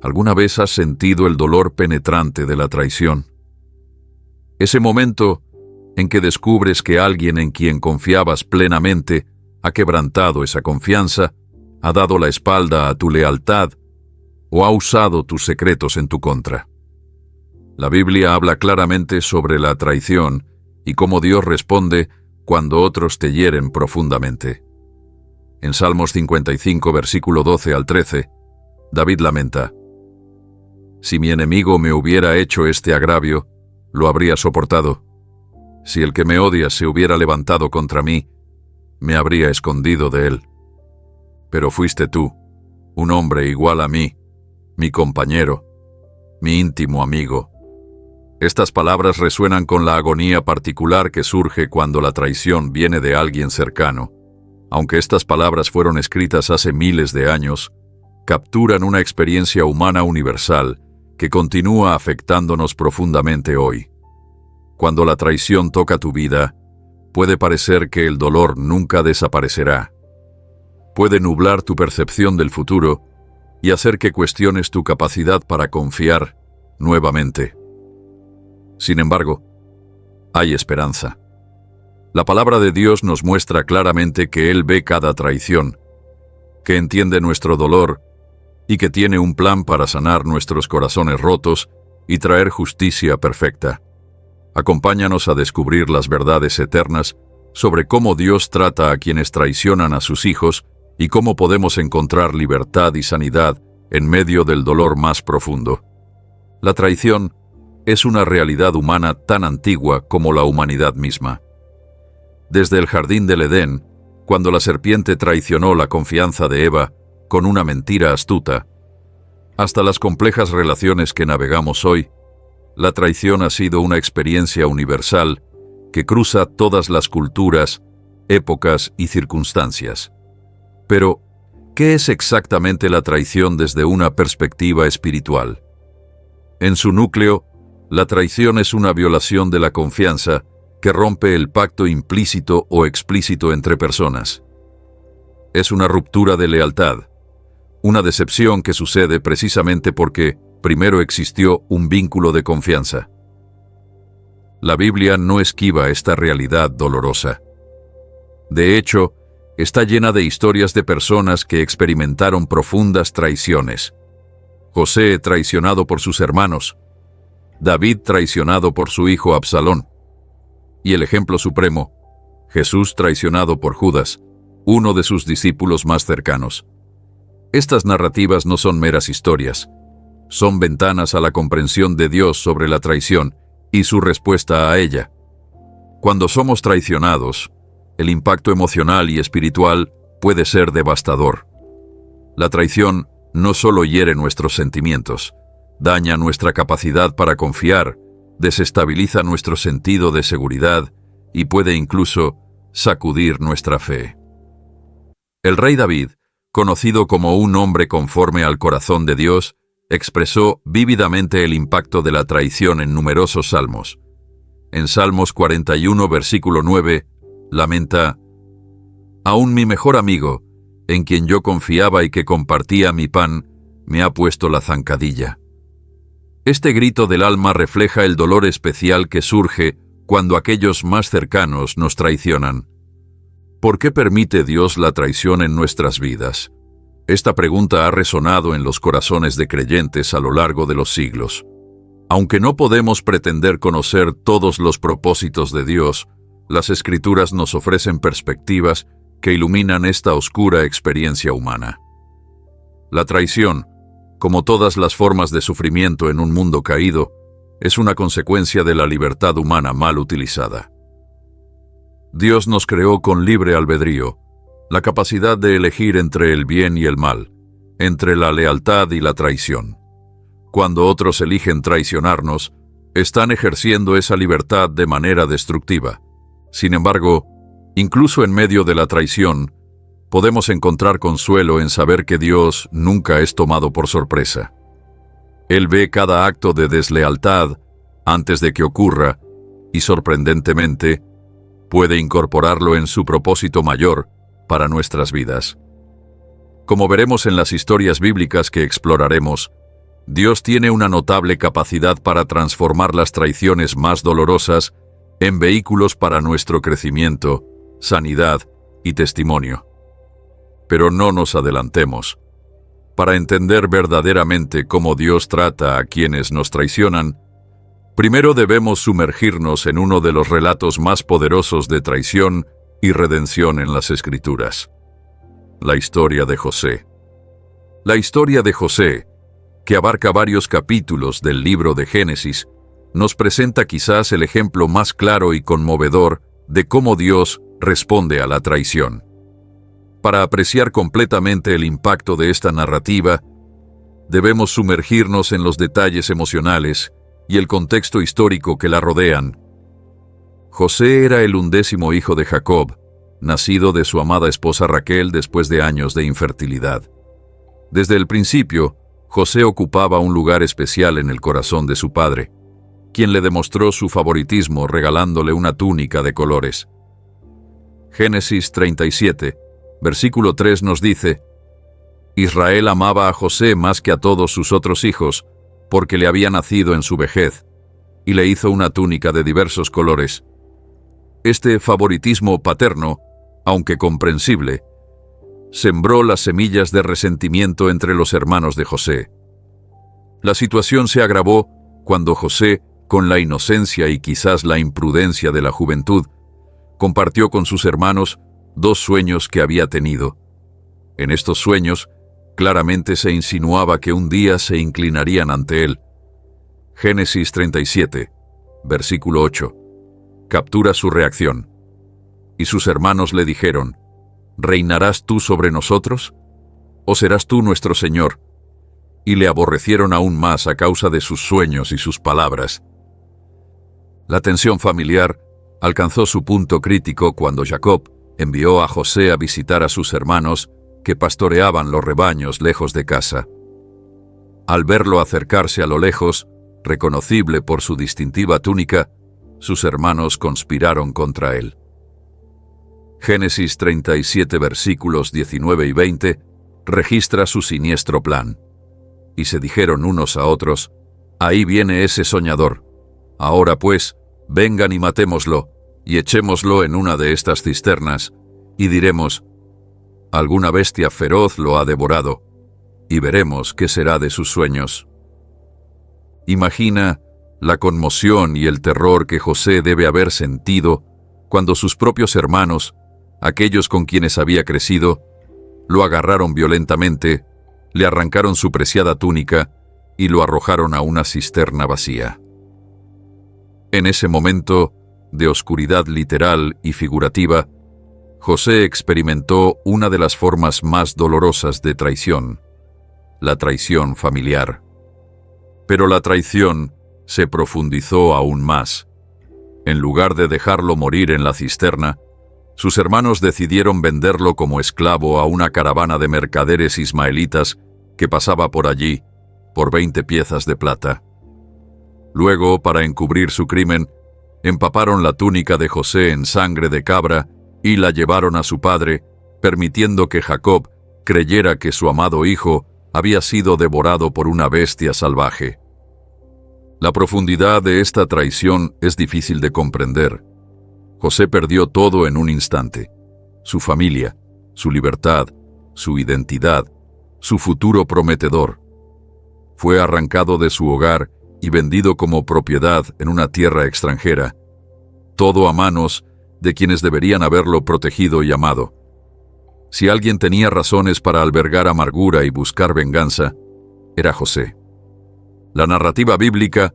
¿Alguna vez has sentido el dolor penetrante de la traición? Ese momento en que descubres que alguien en quien confiabas plenamente ha quebrantado esa confianza, ha dado la espalda a tu lealtad o ha usado tus secretos en tu contra. La Biblia habla claramente sobre la traición y cómo Dios responde cuando otros te hieren profundamente. En Salmos 55, versículo 12 al 13, David lamenta: «Si mi enemigo me hubiera hecho este agravio, lo habría soportado. Si el que me odia se hubiera levantado contra mí, me habría escondido de él. Pero fuiste tú, un hombre igual a mí, mi compañero, mi íntimo amigo». Estas palabras resuenan con la agonía particular que surge cuando la traición viene de alguien cercano. Aunque estas palabras fueron escritas hace miles de años, capturan una experiencia humana universal que continúa afectándonos profundamente hoy. Cuando la traición toca tu vida, puede parecer que el dolor nunca desaparecerá. Puede nublar tu percepción del futuro y hacer que cuestiones tu capacidad para confiar nuevamente. Sin embargo, hay esperanza. La palabra de Dios nos muestra claramente que Él ve cada traición, que entiende nuestro dolor y que tiene un plan para sanar nuestros corazones rotos y traer justicia perfecta. Acompáñanos a descubrir las verdades eternas sobre cómo Dios trata a quienes traicionan a sus hijos y cómo podemos encontrar libertad y sanidad en medio del dolor más profundo. La traición es una realidad humana tan antigua como la humanidad misma. Desde el jardín del Edén, cuando la serpiente traicionó la confianza de Eva con una mentira astuta, hasta las complejas relaciones que navegamos hoy, la traición ha sido una experiencia universal que cruza todas las culturas, épocas y circunstancias. Pero, ¿qué es exactamente la traición desde una perspectiva espiritual? En su núcleo, la traición es una violación de la confianza que rompe el pacto implícito o explícito entre personas. Es una ruptura de lealtad, una decepción que sucede precisamente porque primero existió un vínculo de confianza. La Biblia no esquiva esta realidad dolorosa. De hecho, está llena de historias de personas que experimentaron profundas traiciones. José traicionado por sus hermanos, David traicionado por su hijo Absalón, y el ejemplo supremo, Jesús traicionado por Judas, uno de sus discípulos más cercanos. Estas narrativas no son meras historias, son ventanas a la comprensión de Dios sobre la traición y su respuesta a ella. Cuando somos traicionados, el impacto emocional y espiritual puede ser devastador. La traición no solo hiere nuestros sentimientos, daña nuestra capacidad para confiar, desestabiliza nuestro sentido de seguridad y puede incluso sacudir nuestra fe. El rey David, conocido como un hombre conforme al corazón de Dios, expresó vívidamente el impacto de la traición en numerosos salmos. En Salmos 41, versículo 9, lamenta: «Aún mi mejor amigo, en quien yo confiaba y que compartía mi pan, me ha puesto la zancadilla». Este grito del alma refleja el dolor especial que surge cuando aquellos más cercanos nos traicionan. ¿Por qué permite Dios la traición en nuestras vidas? Esta pregunta ha resonado en los corazones de creyentes a lo largo de los siglos. Aunque no podemos pretender conocer todos los propósitos de Dios, las Escrituras nos ofrecen perspectivas que iluminan esta oscura experiencia humana. La traición, como todas las formas de sufrimiento en un mundo caído, es una consecuencia de la libertad humana mal utilizada. Dios nos creó con libre albedrío, la capacidad de elegir entre el bien y el mal, entre la lealtad y la traición. Cuando otros eligen traicionarnos, están ejerciendo esa libertad de manera destructiva. Sin embargo, incluso en medio de la traición, podemos encontrar consuelo en saber que Dios nunca es tomado por sorpresa. Él ve cada acto de deslealtad antes de que ocurra y, sorprendentemente, puede incorporarlo en su propósito mayor para nuestras vidas. Como veremos en las historias bíblicas que exploraremos, Dios tiene una notable capacidad para transformar las traiciones más dolorosas en vehículos para nuestro crecimiento, sanidad y testimonio. Pero no nos adelantemos. Para entender verdaderamente cómo Dios trata a quienes nos traicionan, primero debemos sumergirnos en uno de los relatos más poderosos de traición y redención en las Escrituras: la historia de José. La historia de José, que abarca varios capítulos del libro de Génesis, nos presenta quizás el ejemplo más claro y conmovedor de cómo Dios responde a la traición. Para apreciar completamente el impacto de esta narrativa, debemos sumergirnos en los detalles emocionales y el contexto histórico que la rodean. José era el 11º hijo de Jacob, nacido de su amada esposa Raquel después de años de infertilidad. Desde el principio, José ocupaba un lugar especial en el corazón de su padre, quien le demostró su favoritismo regalándole una túnica de colores. Génesis 37, versículo 3 nos dice: Israel amaba a José más que a todos sus otros hijos, porque le había nacido en su vejez, y le hizo una túnica de diversos colores. Este favoritismo paterno, aunque comprensible, sembró las semillas de resentimiento entre los hermanos de José. La situación se agravó cuando José, con la inocencia y quizás la imprudencia de la juventud, compartió con sus hermanos 2 sueños que había tenido. En estos sueños, claramente se insinuaba que un día se inclinarían ante él. Génesis 37, versículo 8, captura su reacción. Y sus hermanos le dijeron: ¿Reinarás tú sobre nosotros? ¿O serás tú nuestro señor? Y le aborrecieron aún más a causa de sus sueños y sus palabras. La tensión familiar alcanzó su punto crítico cuando Jacob envió a José a visitar a sus hermanos que pastoreaban los rebaños lejos de casa. Al verlo acercarse a lo lejos, reconocible por su distintiva túnica, sus hermanos conspiraron contra él. Génesis 37, versículos 19 y 20, registra su siniestro plan. Y se dijeron unos a otros: ahí viene ese soñador. Ahora pues, vengan y matémoslo, y echémoslo en una de estas cisternas, y diremos: alguna bestia feroz lo ha devorado, y veremos qué será de sus sueños. Imagina la conmoción y el terror que José debe haber sentido cuando sus propios hermanos, aquellos con quienes había crecido, lo agarraron violentamente, le arrancaron su preciada túnica y lo arrojaron a una cisterna vacía. En ese momento de oscuridad literal y figurativa, José experimentó una de las formas más dolorosas de traición: la traición familiar. Pero la traición se profundizó aún más. En lugar de dejarlo morir en la cisterna, sus hermanos decidieron venderlo como esclavo a una caravana de mercaderes ismaelitas que pasaba por allí, por 20 piezas de plata. Luego, para encubrir su crimen, empaparon la túnica de José en sangre de cabra y la llevaron a su padre, permitiendo que Jacob creyera que su amado hijo había sido devorado por una bestia salvaje. La profundidad de esta traición es difícil de comprender. José perdió todo en un instante: su familia, su libertad, su identidad, su futuro prometedor. Fue arrancado de su hogar y vendido como propiedad en una tierra extranjera, todo a manos de quienes deberían haberlo protegido y amado. Si alguien tenía razones para albergar amargura y buscar venganza, era José. La narrativa bíblica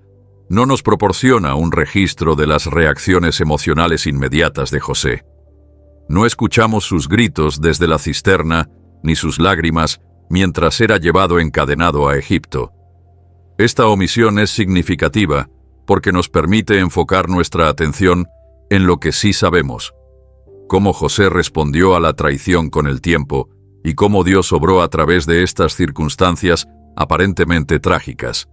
no nos proporciona un registro de las reacciones emocionales inmediatas de José. No escuchamos sus gritos desde la cisterna, ni sus lágrimas mientras era llevado encadenado a Egipto. Esta omisión es significativa porque nos permite enfocar nuestra atención en lo que sí sabemos: cómo José respondió a la traición con el tiempo y cómo Dios obró a través de estas circunstancias aparentemente trágicas.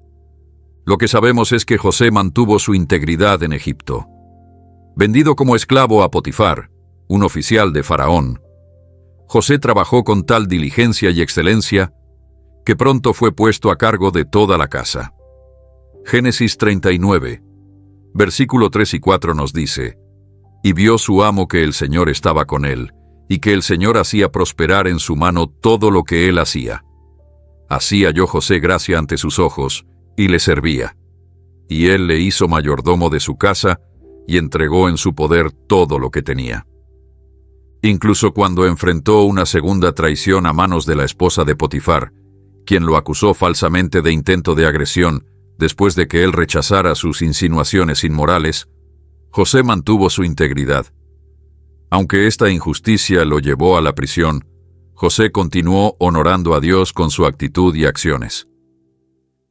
Lo que sabemos es que José mantuvo su integridad en Egipto. Vendido como esclavo a Potifar, un oficial de Faraón, José trabajó con tal diligencia y excelencia que pronto fue puesto a cargo de toda la casa. Génesis 39, versículo 3 y 4 nos dice: Y vio su amo que el Señor estaba con él, y que el Señor hacía prosperar en su mano todo lo que él hacía. Así halló José gracia ante sus ojos, y le servía. Y él le hizo mayordomo de su casa, y entregó en su poder todo lo que tenía. Incluso cuando enfrentó una segunda traición a manos de la esposa de Potifar, quien lo acusó falsamente de intento de agresión después de que él rechazara sus insinuaciones inmorales, José mantuvo su integridad. Aunque esta injusticia lo llevó a la prisión, José continuó honorando a Dios con su actitud y acciones.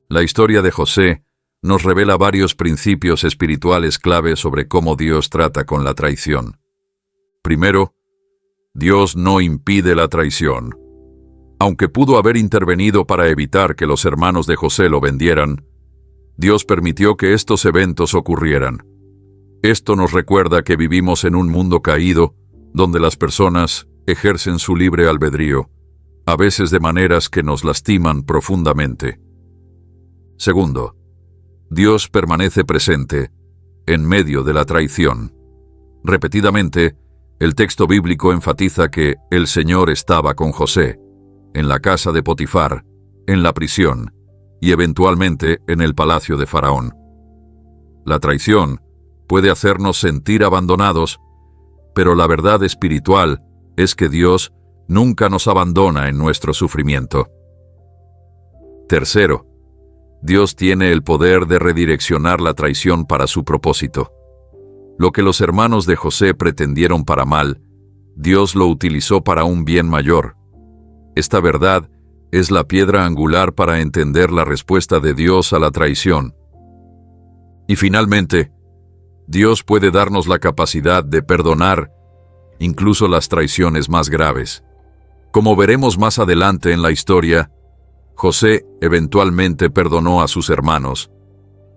La historia de José nos revela varios principios espirituales clave sobre cómo Dios trata con la traición. Primero, Dios no impide la traición. Aunque pudo haber intervenido para evitar que los hermanos de José lo vendieran, Dios permitió que estos eventos ocurrieran. Esto nos recuerda que vivimos en un mundo caído, donde las personas ejercen su libre albedrío, a veces de maneras que nos lastiman profundamente. Segundo, Dios permanece presente en medio de la traición. Repetidamente, el texto bíblico enfatiza que el Señor estaba con José, en la casa de Potifar, en la prisión y eventualmente en el palacio de Faraón. La traición puede hacernos sentir abandonados, pero la verdad espiritual es que Dios nunca nos abandona en nuestro sufrimiento. Tercero, Dios tiene el poder de redireccionar la traición para su propósito. Lo que los hermanos de José pretendieron para mal, Dios lo utilizó para un bien mayor. Esta verdad es la piedra angular para entender la respuesta de Dios a la traición. Y finalmente, Dios puede darnos la capacidad de perdonar incluso las traiciones más graves. Como veremos más adelante en la historia, José eventualmente perdonó a sus hermanos,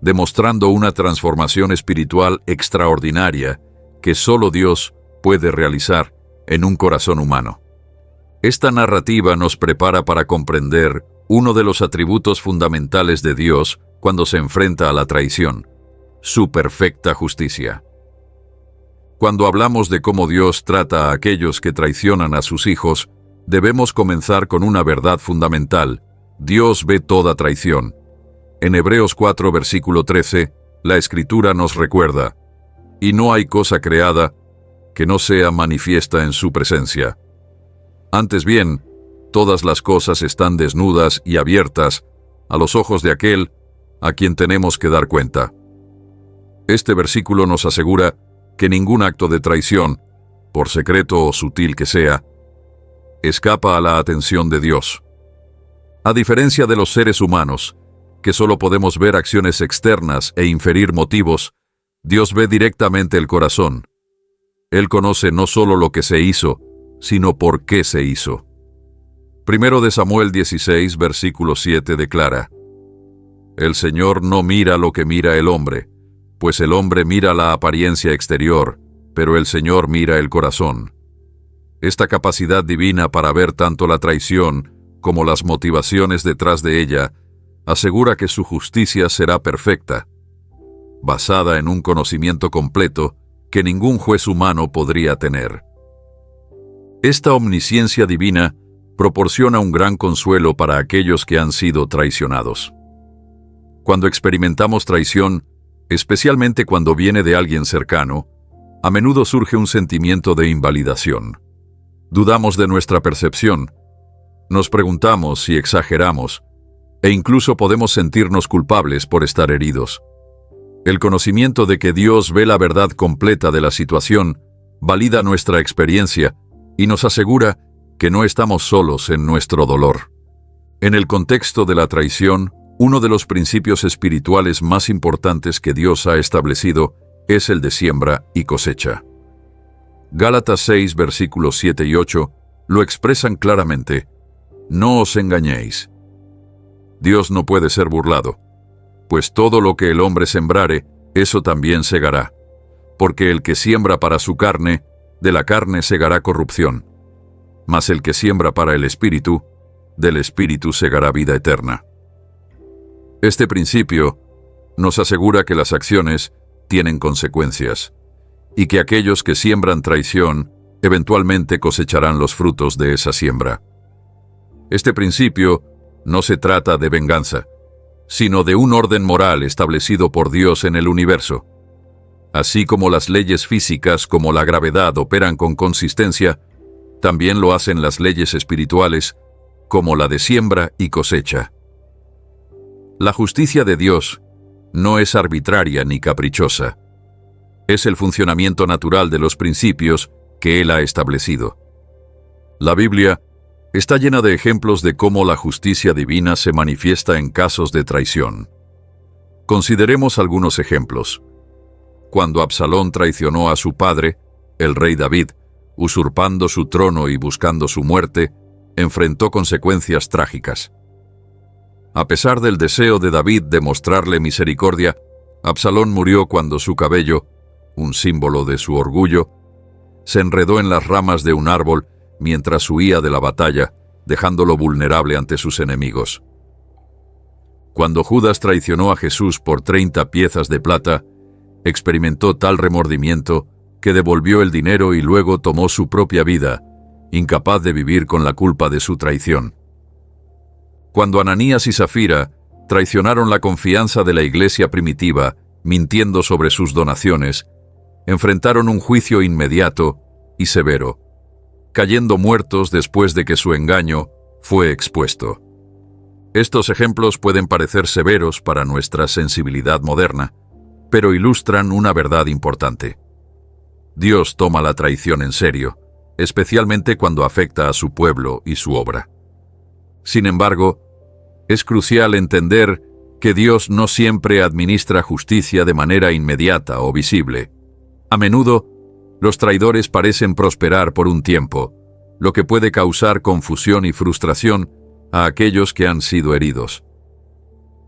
demostrando una transformación espiritual extraordinaria que solo Dios puede realizar en un corazón humano. Esta narrativa nos prepara para comprender uno de los atributos fundamentales de Dios cuando se enfrenta a la traición: su perfecta justicia. Cuando hablamos de cómo Dios trata a aquellos que traicionan a sus hijos, debemos comenzar con una verdad fundamental: Dios ve toda traición. En Hebreos 4, versículo 13, la Escritura nos recuerda: y no hay cosa creada que no sea manifiesta en su presencia. Antes bien, todas las cosas están desnudas y abiertas a los ojos de aquel a quien tenemos que dar cuenta. Este versículo nos asegura que ningún acto de traición, por secreto o sutil que sea, escapa a la atención de Dios. A diferencia de los seres humanos, que solo podemos ver acciones externas e inferir motivos, Dios ve directamente el corazón. Él conoce no solo lo que se hizo, sino por qué se hizo. Primero de Samuel 16, versículo 7 declara: El Señor no mira lo que mira el hombre, pues el hombre mira la apariencia exterior, pero el Señor mira el corazón. Esta capacidad divina para ver tanto la traición como las motivaciones detrás de ella asegura que su justicia será perfecta, basada en un conocimiento completo que ningún juez humano podría tener. Esta omnisciencia divina proporciona un gran consuelo para aquellos que han sido traicionados. Cuando experimentamos traición, especialmente cuando viene de alguien cercano, a menudo surge un sentimiento de invalidación. Dudamos de nuestra percepción, nos preguntamos si exageramos, e incluso podemos sentirnos culpables por estar heridos. El conocimiento de que Dios ve la verdad completa de la situación valida nuestra experiencia y nos asegura que no estamos solos en nuestro dolor. En el contexto de la traición, uno de los principios espirituales más importantes que Dios ha establecido es el de siembra y cosecha. Gálatas 6, versículos 7 y 8 lo expresan claramente: no os engañéis. Dios no puede ser burlado, pues todo lo que el hombre sembrare, eso también segará. Porque el que siembra para su carne, de la carne segará corrupción. Mas el que siembra para el Espíritu, del Espíritu segará vida eterna. Este principio nos asegura que las acciones tienen consecuencias y que aquellos que siembran traición eventualmente cosecharán los frutos de esa siembra. Este principio no se trata de venganza, sino de un orden moral establecido por Dios en el universo. Así como las leyes físicas como la gravedad operan con consistencia, también lo hacen las leyes espirituales como la de siembra y cosecha. La justicia de Dios no es arbitraria ni caprichosa. Es el funcionamiento natural de los principios que Él ha establecido. La Biblia está llena de ejemplos de cómo la justicia divina se manifiesta en casos de traición. Consideremos algunos ejemplos. Cuando Absalón traicionó a su padre, el rey David, usurpando su trono y buscando su muerte, enfrentó consecuencias trágicas. A pesar del deseo de David de mostrarle misericordia, Absalón murió cuando su cabello, un símbolo de su orgullo, se enredó en las ramas de un árbol mientras huía de la batalla, dejándolo vulnerable ante sus enemigos. Cuando Judas traicionó a Jesús por 30 piezas de plata, experimentó tal remordimiento que devolvió el dinero y luego tomó su propia vida, incapaz de vivir con la culpa de su traición. Cuando Ananías y Zafira traicionaron la confianza de la iglesia primitiva, mintiendo sobre sus donaciones, enfrentaron un juicio inmediato y severo, cayendo muertos después de que su engaño fue expuesto. Estos ejemplos pueden parecer severos para nuestra sensibilidad moderna, pero ilustran una verdad importante. Dios toma la traición en serio, especialmente cuando afecta a su pueblo y su obra. Sin embargo, es crucial entender que Dios no siempre administra justicia de manera inmediata o visible. A menudo, los traidores parecen prosperar por un tiempo, lo que puede causar confusión y frustración a aquellos que han sido heridos.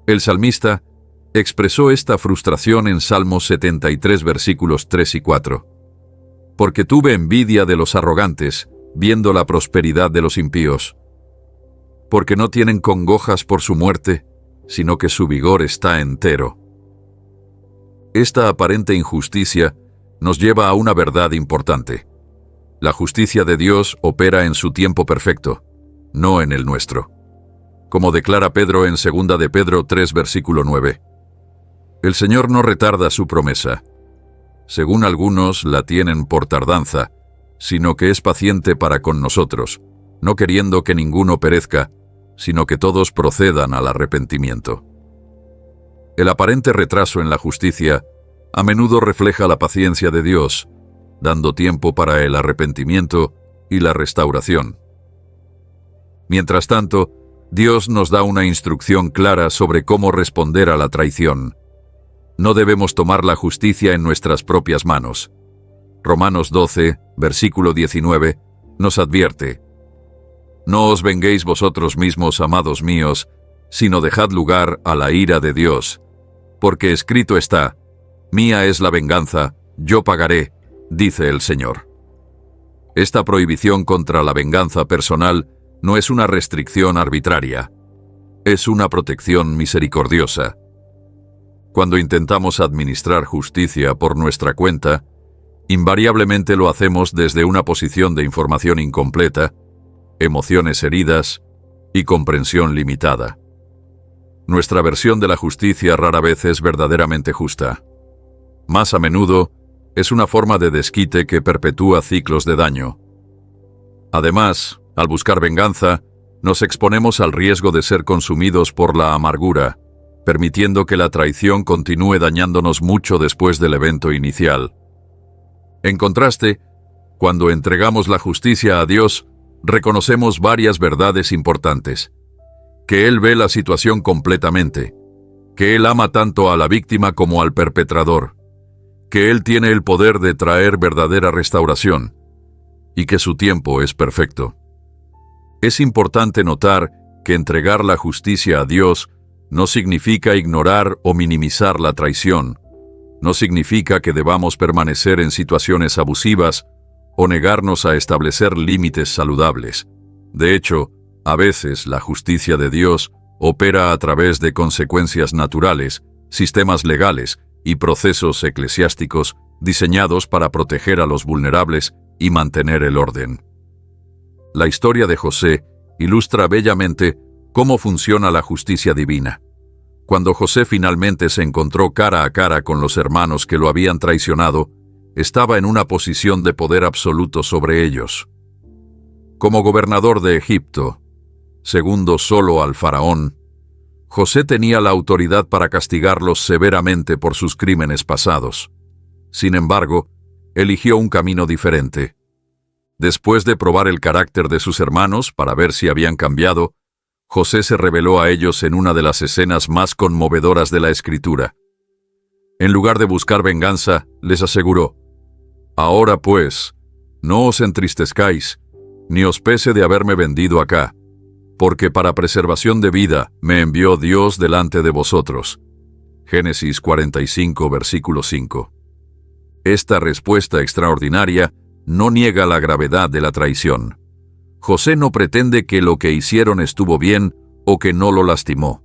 El salmista expresó esta frustración en Salmos 73, versículos 3 y 4. Porque tuve envidia de los arrogantes, viendo la prosperidad de los impíos. Porque no tienen congojas por su muerte, sino que su vigor está entero. Esta aparente injusticia nos lleva a una verdad importante. La justicia de Dios opera en su tiempo perfecto, no en el nuestro. Como declara Pedro en 2 de Pedro 3, versículo 9. El Señor no retarda su promesa, según algunos la tienen por tardanza, sino que es paciente para con nosotros, no queriendo que ninguno perezca, sino que todos procedan al arrepentimiento. El aparente retraso en la justicia a menudo refleja la paciencia de Dios, dando tiempo para el arrepentimiento y la restauración. Mientras tanto, Dios nos da una instrucción clara sobre cómo responder a la traición. No debemos tomar la justicia en nuestras propias manos. Romanos 12, versículo 19, nos advierte: No os venguéis vosotros mismos, amados míos, sino dejad lugar a la ira de Dios. Porque escrito está: Mía es la venganza, yo pagaré, dice el Señor. Esta prohibición contra la venganza personal no es una restricción arbitraria, es una protección misericordiosa. Cuando intentamos administrar justicia por nuestra cuenta, invariablemente lo hacemos desde una posición de información incompleta, emociones heridas y comprensión limitada. Nuestra versión de la justicia rara vez es verdaderamente justa. Más a menudo, es una forma de desquite que perpetúa ciclos de daño. Además, al buscar venganza, nos exponemos al riesgo de ser consumidos por la amargura, permitiendo que la traición continúe dañándonos mucho después del evento inicial. En contraste, cuando entregamos la justicia a Dios, reconocemos varias verdades importantes. Que Él ve la situación completamente, que Él ama tanto a la víctima como al perpetrador, que Él tiene el poder de traer verdadera restauración, y que su tiempo es perfecto. Es importante notar que entregar la justicia a Dios no significa ignorar o minimizar la traición, no significa que debamos permanecer en situaciones abusivas o negarnos a establecer límites saludables. De hecho, A veces la justicia de Dios opera a través de consecuencias naturales, sistemas legales y procesos eclesiásticos diseñados para proteger a los vulnerables y mantener el orden. La historia de José ilustra bellamente cómo funciona la justicia divina. Cuando José finalmente se encontró cara a cara con los hermanos que lo habían traicionado, estaba en una posición de poder absoluto sobre ellos. Como gobernador de Egipto, segundo solo al faraón, José tenía la autoridad para castigarlos severamente por sus crímenes pasados. Sin embargo, eligió un camino diferente. Después de probar el carácter de sus hermanos para ver si habían cambiado, José se reveló a ellos en una de las escenas más conmovedoras de la Escritura. En lugar de buscar venganza, les aseguró: «Ahora pues, no os entristezcáis, ni os pese de haberme vendido acá, porque para preservación de vida me envió Dios delante de vosotros». Génesis 45, versículo 5. Esta respuesta extraordinaria no niega la gravedad de la traición. José no pretende que lo que hicieron estuvo bien o que no lo lastimó.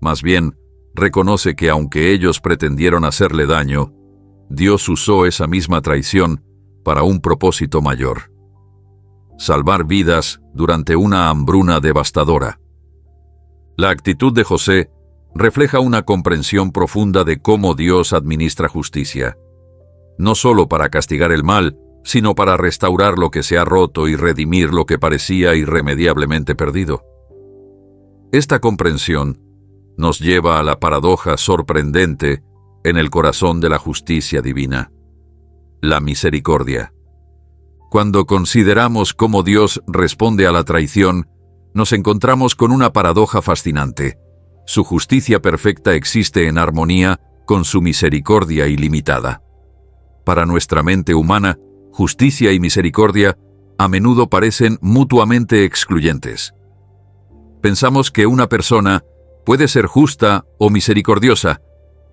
Más bien, reconoce que aunque ellos pretendieron hacerle daño, Dios usó esa misma traición para un propósito mayor: salvar vidas durante una hambruna devastadora. La actitud de José refleja una comprensión profunda de cómo Dios administra justicia, no solo para castigar el mal, sino para restaurar lo que se ha roto y redimir lo que parecía irremediablemente perdido. Esta comprensión nos lleva a la paradoja sorprendente en el corazón de la justicia divina: la misericordia. Cuando consideramos cómo Dios responde a la traición, nos encontramos con una paradoja fascinante. Su justicia perfecta existe en armonía con su misericordia ilimitada. Para nuestra mente humana, justicia y misericordia a menudo parecen mutuamente excluyentes. Pensamos que una persona puede ser justa o misericordiosa,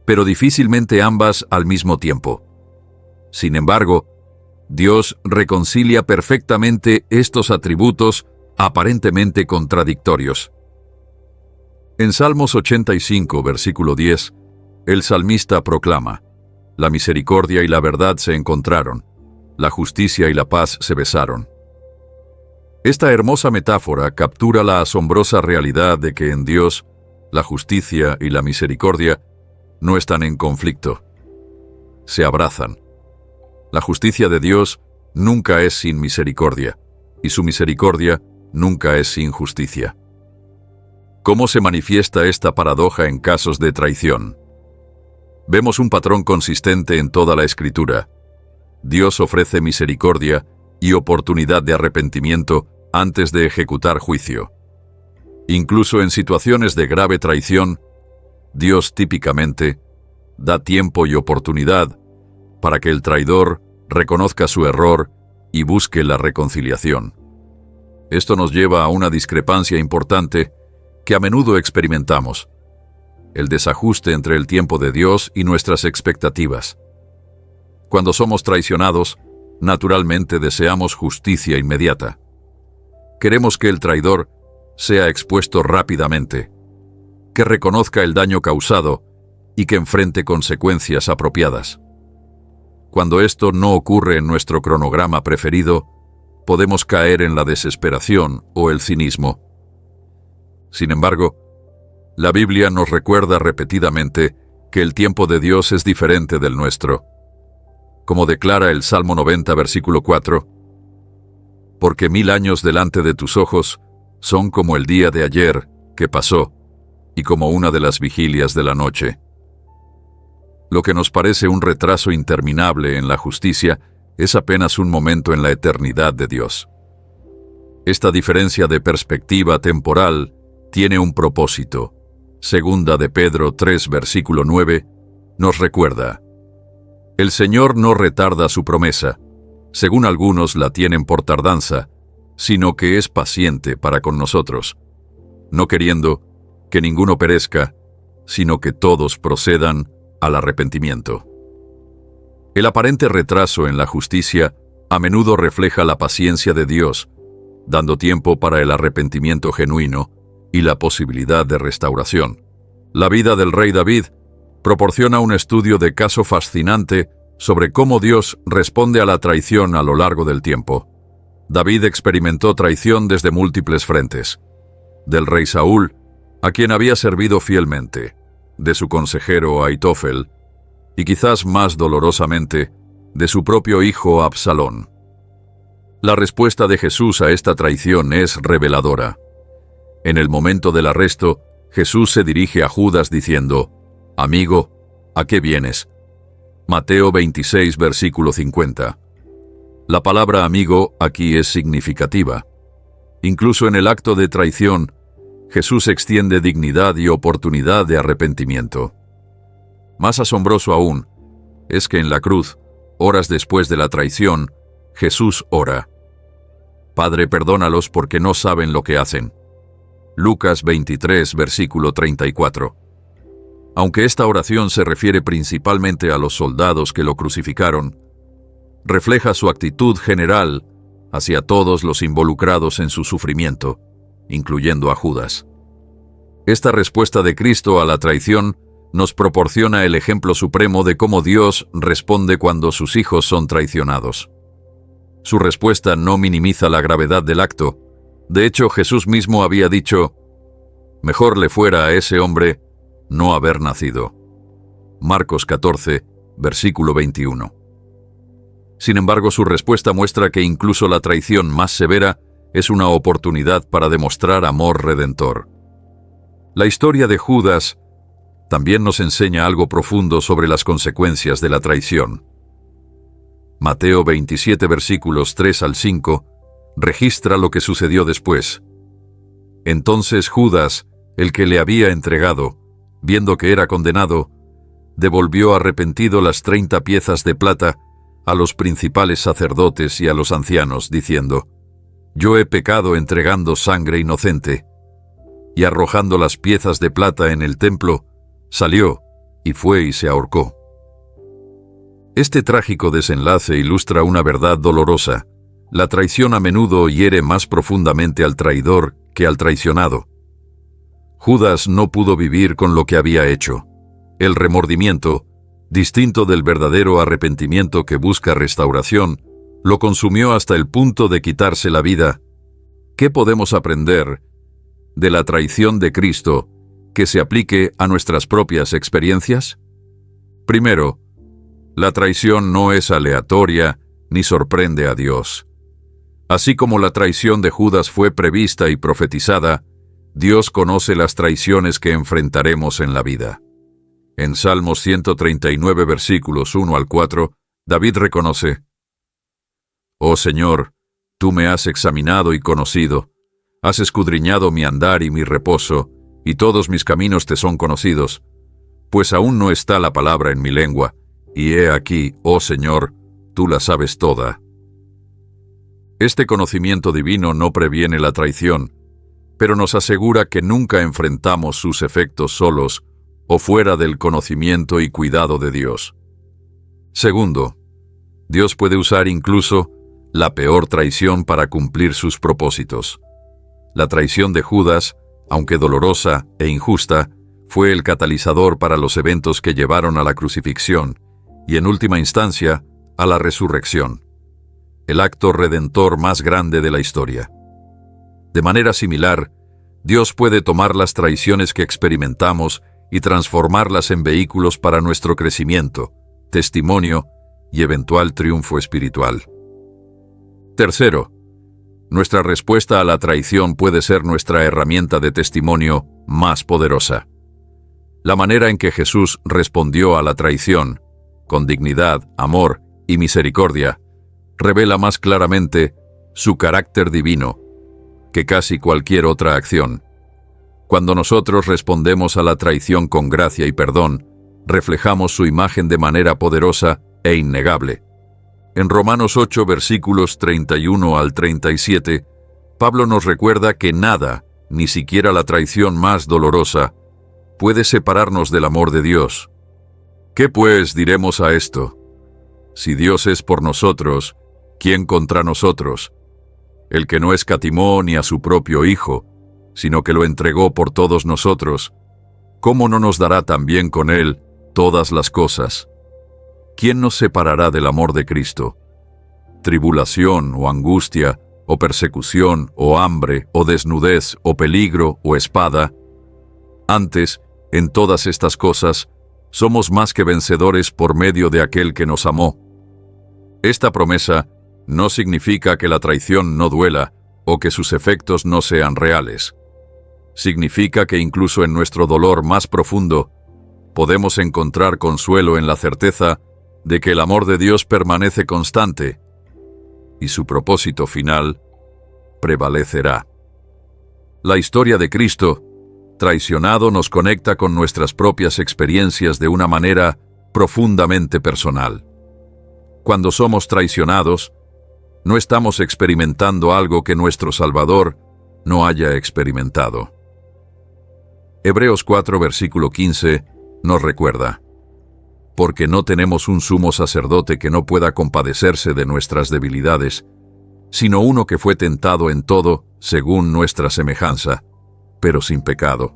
pero difícilmente ambas al mismo tiempo. Sin embargo, Dios reconcilia perfectamente estos atributos aparentemente contradictorios. En Salmos 85, versículo 10, el salmista proclama: «La misericordia y la verdad se encontraron, la justicia y la paz se besaron». Esta hermosa metáfora captura la asombrosa realidad de que en Dios, la justicia y la misericordia no están en conflicto. Se abrazan. La justicia de Dios nunca es sin misericordia, y su misericordia nunca es sin justicia. ¿Cómo se manifiesta esta paradoja en casos de traición? Vemos un patrón consistente en toda la Escritura. Dios ofrece misericordia y oportunidad de arrepentimiento antes de ejecutar juicio. Incluso en situaciones de grave traición, Dios típicamente da tiempo y oportunidad para que el traidor reconozca su error y busque la reconciliación. Esto nos lleva a una discrepancia importante que a menudo experimentamos: el desajuste entre el tiempo de Dios y nuestras expectativas. Cuando somos traicionados, naturalmente deseamos justicia inmediata. Queremos que el traidor sea expuesto rápidamente, que reconozca el daño causado y que enfrente consecuencias apropiadas. Cuando esto no ocurre en nuestro cronograma preferido, podemos caer en la desesperación o el cinismo. Sin embargo, la Biblia nos recuerda repetidamente que el tiempo de Dios es diferente del nuestro. Como declara el Salmo 90, versículo 4, «Porque 1000 años delante de tus ojos son como el día de ayer que pasó, y como una de las vigilias de la noche». Lo que nos parece un retraso interminable en la justicia es apenas un momento en la eternidad de Dios. Esta diferencia de perspectiva temporal tiene un propósito. Segunda de Pedro 3, versículo 9, nos recuerda: «El Señor no retarda su promesa, según algunos la tienen por tardanza, sino que es paciente para con nosotros, no queriendo que ninguno perezca, sino que todos procedan al arrepentimiento». El aparente retraso en la justicia a menudo refleja la paciencia de Dios, dando tiempo para el arrepentimiento genuino y la posibilidad de restauración. La vida del rey David proporciona un estudio de caso fascinante sobre cómo Dios responde a la traición a lo largo del tiempo. David experimentó traición desde múltiples frentes: del rey Saúl, a quien había servido fielmente, de su consejero Aitofel, y quizás más dolorosamente, de su propio hijo Absalón. La respuesta de Jesús a esta traición es reveladora. En el momento del arresto, Jesús se dirige a Judas diciendo: «Amigo, ¿a qué vienes?». Mateo 26, versículo 50. La palabra amigo aquí es significativa. Incluso en el acto de traición, Jesús extiende dignidad y oportunidad de arrepentimiento. Más asombroso aún es que en la cruz, horas después de la traición, Jesús ora: «Padre, perdónalos porque no saben lo que hacen». Lucas 23, versículo 34. Aunque esta oración se refiere principalmente a los soldados que lo crucificaron, refleja su actitud general hacia todos los involucrados en su sufrimiento, incluyendo a Judas. Esta respuesta de Cristo a la traición nos proporciona el ejemplo supremo de cómo Dios responde cuando sus hijos son traicionados. Su respuesta no minimiza la gravedad del acto. De hecho, Jesús mismo había dicho: «Mejor le fuera a ese hombre no haber nacido». Marcos 14, versículo 21. Sin embargo, su respuesta muestra que incluso la traición más severa es una oportunidad para demostrar amor redentor. La historia de Judas también nos enseña algo profundo sobre las consecuencias de la traición. Mateo 27, versículos 3 al 5, registra lo que sucedió después. Entonces Judas, el que le había entregado, viendo que era condenado, devolvió arrepentido las 30 piezas de plata a los principales sacerdotes y a los ancianos, diciendo: «Yo he pecado entregando sangre inocente». Y arrojando las piezas de plata en el templo, salió y fue y se ahorcó. Este trágico desenlace ilustra una verdad dolorosa. La traición a menudo hiere más profundamente al traidor que al traicionado. Judas no pudo vivir con lo que había hecho. El remordimiento, distinto del verdadero arrepentimiento que busca restauración, lo consumió hasta el punto de quitarse la vida. ¿Qué podemos aprender de la traición de Cristo que se aplique a nuestras propias experiencias? Primero, la traición no es aleatoria ni sorprende a Dios. Así como la traición de Judas fue prevista y profetizada, Dios conoce las traiciones que enfrentaremos en la vida. En Salmos 139, versículos 1 al 4, David reconoce: «Oh Señor, tú me has examinado y conocido, has escudriñado mi andar y mi reposo, y todos mis caminos te son conocidos, pues aún no está la palabra en mi lengua, y he aquí, oh Señor, tú la sabes toda». Este conocimiento divino no previene la traición, pero nos asegura que nunca enfrentamos sus efectos solos o fuera del conocimiento y cuidado de Dios. Segundo, Dios puede usar incluso la peor traición para cumplir sus propósitos. La traición de Judas, aunque dolorosa e injusta, fue el catalizador para los eventos que llevaron a la crucifixión y, en última instancia, a la resurrección, el acto redentor más grande de la historia. De manera similar, Dios puede tomar las traiciones que experimentamos y transformarlas en vehículos para nuestro crecimiento, testimonio y eventual triunfo espiritual. Tercero, nuestra respuesta a la traición puede ser nuestra herramienta de testimonio más poderosa. La manera en que Jesús respondió a la traición, con dignidad, amor y misericordia, revela más claramente su carácter divino que casi cualquier otra acción. Cuando nosotros respondemos a la traición con gracia y perdón, reflejamos su imagen de manera poderosa e innegable. En Romanos 8, versículos 31 al 37, Pablo nos recuerda que nada, ni siquiera la traición más dolorosa, puede separarnos del amor de Dios. ¿Qué pues diremos a esto? Si Dios es por nosotros, ¿quién contra nosotros? el que no escatimó ni a su propio Hijo, sino que lo entregó por todos nosotros, ¿cómo no nos dará también con Él todas las cosas? ¿Quién nos separará del amor de Cristo? ¿Tribulación o angustia, o persecución, o hambre, o desnudez, o peligro, o espada? Antes, en todas estas cosas, somos más que vencedores por medio de aquel que nos amó. Esta promesa no significa que la traición no duela o que sus efectos no sean reales. Significa que incluso en nuestro dolor más profundo, podemos encontrar consuelo en la certeza de que el amor de Dios permanece constante y su propósito final prevalecerá. La historia de Cristo, traicionado, nos conecta con nuestras propias experiencias de una manera profundamente personal. Cuando somos traicionados, no estamos experimentando algo que nuestro Salvador no haya experimentado. Hebreos 4, versículo 15, nos recuerda: porque no tenemos un sumo sacerdote que no pueda compadecerse de nuestras debilidades, sino uno que fue tentado en todo, según nuestra semejanza, pero sin pecado.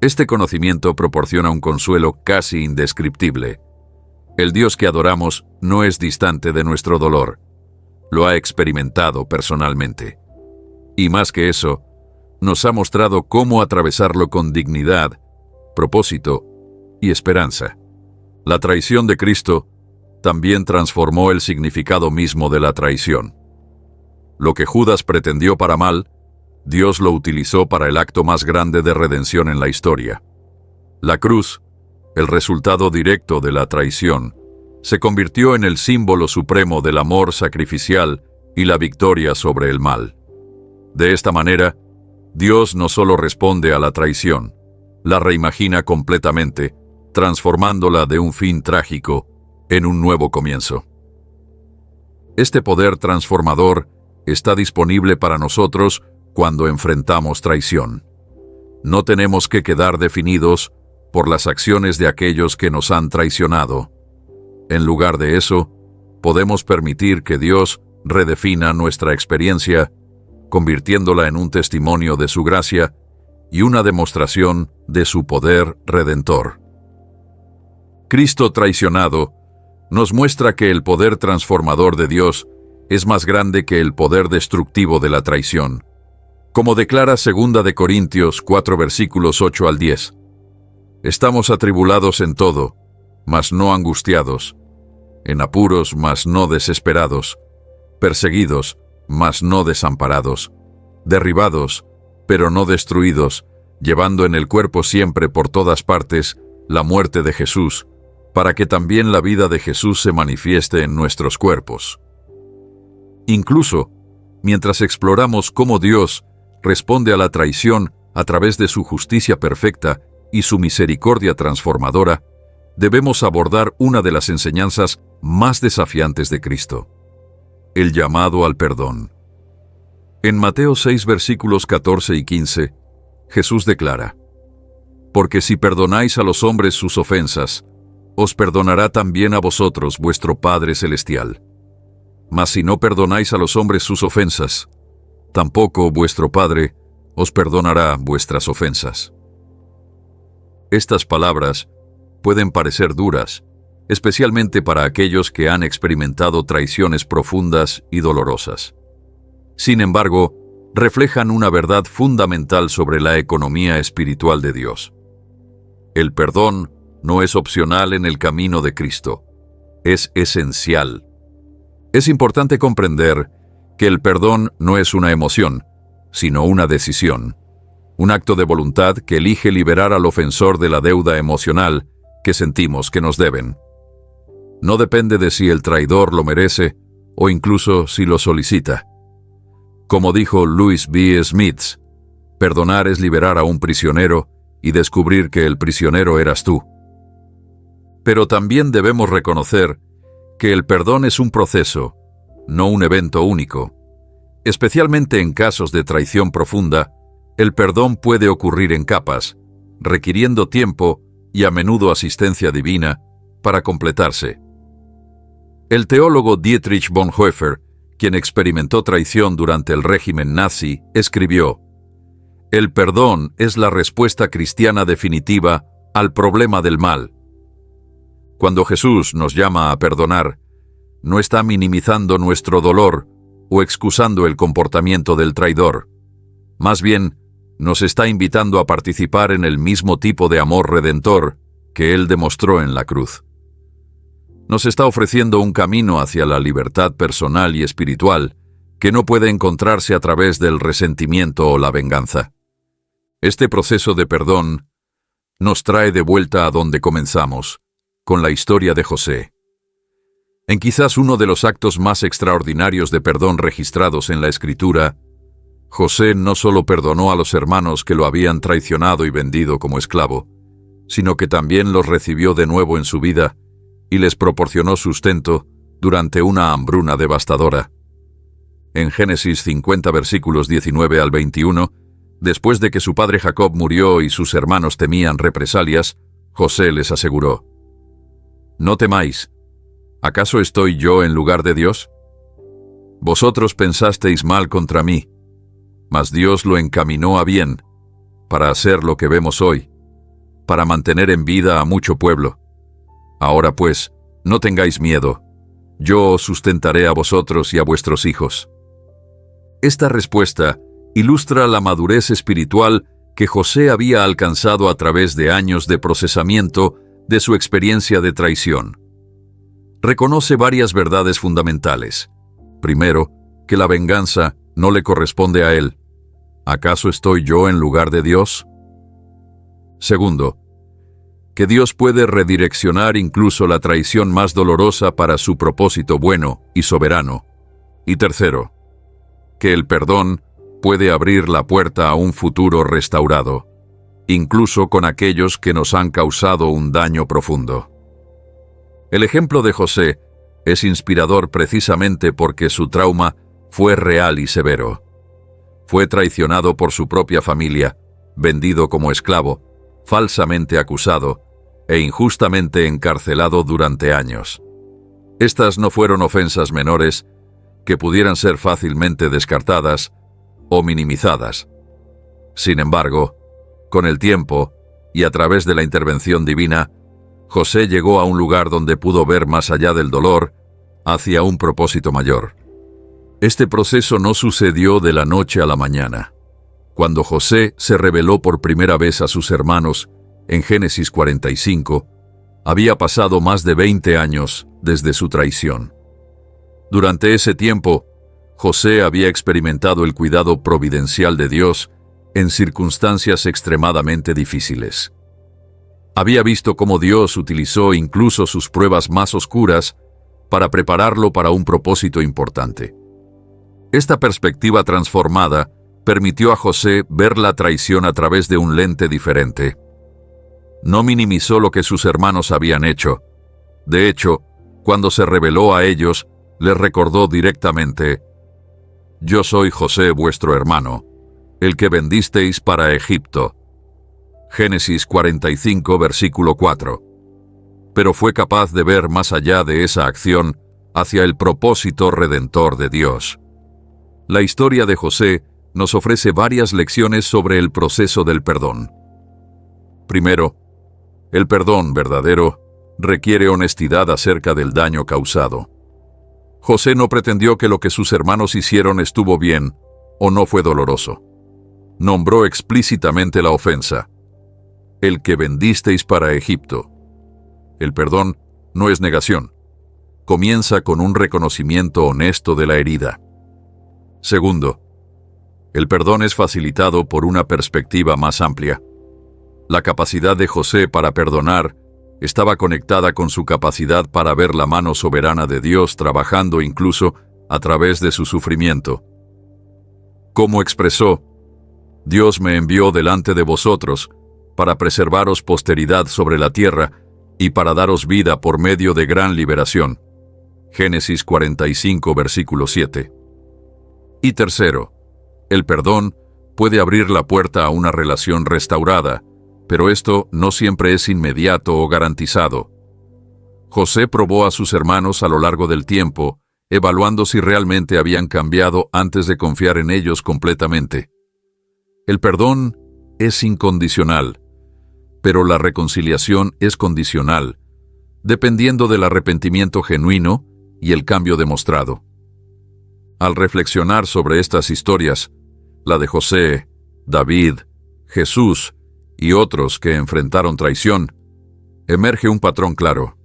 Este conocimiento proporciona un consuelo casi indescriptible. El Dios que adoramos no es distante de nuestro dolor. Lo ha experimentado personalmente. Y más que eso, nos ha mostrado cómo atravesarlo con dignidad, propósito y esperanza. La traición de Cristo también transformó el significado mismo de la traición. Lo que Judas pretendió para mal, Dios lo utilizó para el acto más grande de redención en la historia. La cruz, el resultado directo de la traición, se convirtió en el símbolo supremo del amor sacrificial y la victoria sobre el mal. De esta manera, Dios no solo responde a la traición, la reimagina completamente, transformándola de un fin trágico en un nuevo comienzo. Este poder transformador está disponible para nosotros cuando enfrentamos traición. No tenemos que quedar definidos por las acciones de aquellos que nos han traicionado. En lugar de eso, podemos permitir que Dios redefina nuestra experiencia, convirtiéndola en un testimonio de su gracia y una demostración de su poder redentor. Cristo traicionado nos muestra que el poder transformador de Dios es más grande que el poder destructivo de la traición. Como declara 2 de Corintios 4 versículos 8 al 10. Estamos atribulados en todo, mas no angustiados, en apuros, mas no desesperados, perseguidos, mas no desamparados, derribados, pero no destruidos, llevando en el cuerpo siempre por todas partes la muerte de Jesús, para que también la vida de Jesús se manifieste en nuestros cuerpos. Incluso, mientras exploramos cómo Dios responde a la traición a través de su justicia perfecta y su misericordia transformadora, debemos abordar una de las enseñanzas más desafiantes de Cristo: el llamado al perdón. En Mateo 6 versículos 14 y 15, Jesús declara: porque si perdonáis a los hombres sus ofensas, os perdonará también a vosotros vuestro Padre Celestial. Mas si no perdonáis a los hombres sus ofensas, tampoco vuestro Padre os perdonará vuestras ofensas. Estas palabras pueden parecer duras, especialmente para aquellos que han experimentado traiciones profundas y dolorosas. Sin embargo, reflejan una verdad fundamental sobre la economía espiritual de Dios. El perdón no es opcional en el camino de Cristo, es esencial. Es importante comprender que el perdón no es una emoción, sino una decisión, un acto de voluntad que elige liberar al ofensor de la deuda emocional que sentimos que nos deben. No depende de si el traidor lo merece o incluso si lo solicita. Como dijo Louis B. Smith, perdonar es liberar a un prisionero y descubrir que el prisionero eras tú. Pero también debemos reconocer que el perdón es un proceso, no un evento único. Especialmente en casos de traición profunda, el perdón puede ocurrir en capas, requiriendo tiempo y a menudo asistencia divina para completarse. El teólogo Dietrich Bonhoeffer quien experimentó traición durante el régimen nazi, escribió: «El perdón es la respuesta cristiana definitiva al problema del mal». Cuando Jesús nos llama a perdonar, no está minimizando nuestro dolor o excusando el comportamiento del traidor. Más bien, nos está invitando a participar en el mismo tipo de amor redentor que Él demostró en la cruz. Nos está ofreciendo un camino hacia la libertad personal y espiritual que no puede encontrarse a través del resentimiento o la venganza. Este proceso de perdón nos trae de vuelta a donde comenzamos, con la historia de José. En quizás uno de los actos más extraordinarios de perdón registrados en la Escritura, José no solo perdonó a los hermanos que lo habían traicionado y vendido como esclavo, sino que también los recibió de nuevo en su vida y les proporcionó sustento durante una hambruna devastadora. En Génesis 50 versículos 19 al 21, después de que su padre Jacob murió y sus hermanos temían represalias, José les aseguró: «No temáis, ¿acaso estoy yo en lugar de Dios? Vosotros pensasteis mal contra mí, mas Dios lo encaminó a bien, para hacer lo que vemos hoy, para mantener en vida a mucho pueblo. Ahora pues, no tengáis miedo, yo os sustentaré a vosotros y a vuestros hijos». Esta respuesta ilustra la madurez espiritual que José había alcanzado a través de años de procesamiento de su experiencia de traición. Reconoce varias verdades fundamentales. Primero, que la venganza no le corresponde a él. ¿Acaso estoy yo en lugar de Dios? Segundo, que Dios puede redireccionar incluso la traición más dolorosa para su propósito bueno y soberano. Y tercero, que el perdón puede abrir la puerta a un futuro restaurado, incluso con aquellos que nos han causado un daño profundo. El ejemplo de José es inspirador precisamente porque su trauma fue real y severo. Fue traicionado por su propia familia, vendido como esclavo, falsamente acusado e injustamente encarcelado durante años. Estas no fueron ofensas menores que pudieran ser fácilmente descartadas o minimizadas. Sin embargo, con el tiempo y a través de la intervención divina, José llegó a un lugar donde pudo ver más allá del dolor hacia un propósito mayor. Este proceso no sucedió de la noche a la mañana. Cuando José se reveló por primera vez a sus hermanos en Génesis 45, había pasado más de 20 años desde su traición. Durante ese tiempo, José había experimentado el cuidado providencial de Dios en circunstancias extremadamente difíciles. Había visto cómo Dios utilizó incluso sus pruebas más oscuras para prepararlo para un propósito importante. Esta perspectiva transformada permitió a José ver la traición a través de un lente diferente. No minimizó lo que sus hermanos habían hecho. De hecho, cuando se reveló a ellos, les recordó directamente: «Yo soy José vuestro hermano, el que vendisteis para Egipto». Génesis 45, versículo 4. Pero fue capaz de ver más allá de esa acción hacia el propósito redentor de Dios. La historia de José nos ofrece varias lecciones sobre el proceso del perdón. Primero, el perdón verdadero requiere honestidad acerca del daño causado. José no pretendió que lo que sus hermanos hicieron estuvo bien o no fue doloroso. Nombró explícitamente la ofensa: «El que vendisteis para Egipto». El perdón no es negación. Comienza con un reconocimiento honesto de la herida. Segundo, el perdón es facilitado por una perspectiva más amplia. La capacidad de José para perdonar estaba conectada con su capacidad para ver la mano soberana de Dios trabajando incluso a través de su sufrimiento. Como expresó: «Dios me envió delante de vosotros para preservaros posteridad sobre la tierra y para daros vida por medio de gran liberación». Génesis 45, versículo 7. Y tercero, el perdón puede abrir la puerta a una relación restaurada, pero esto no siempre es inmediato o garantizado. José probó a sus hermanos a lo largo del tiempo evaluando si realmente habían cambiado antes de confiar en ellos completamente. El perdón es incondicional, pero la reconciliación es condicional, dependiendo del arrepentimiento genuino y el cambio demostrado. Al reflexionar sobre estas historias, la de José, David, Jesús y otros que enfrentaron traición, emerge un patrón claro.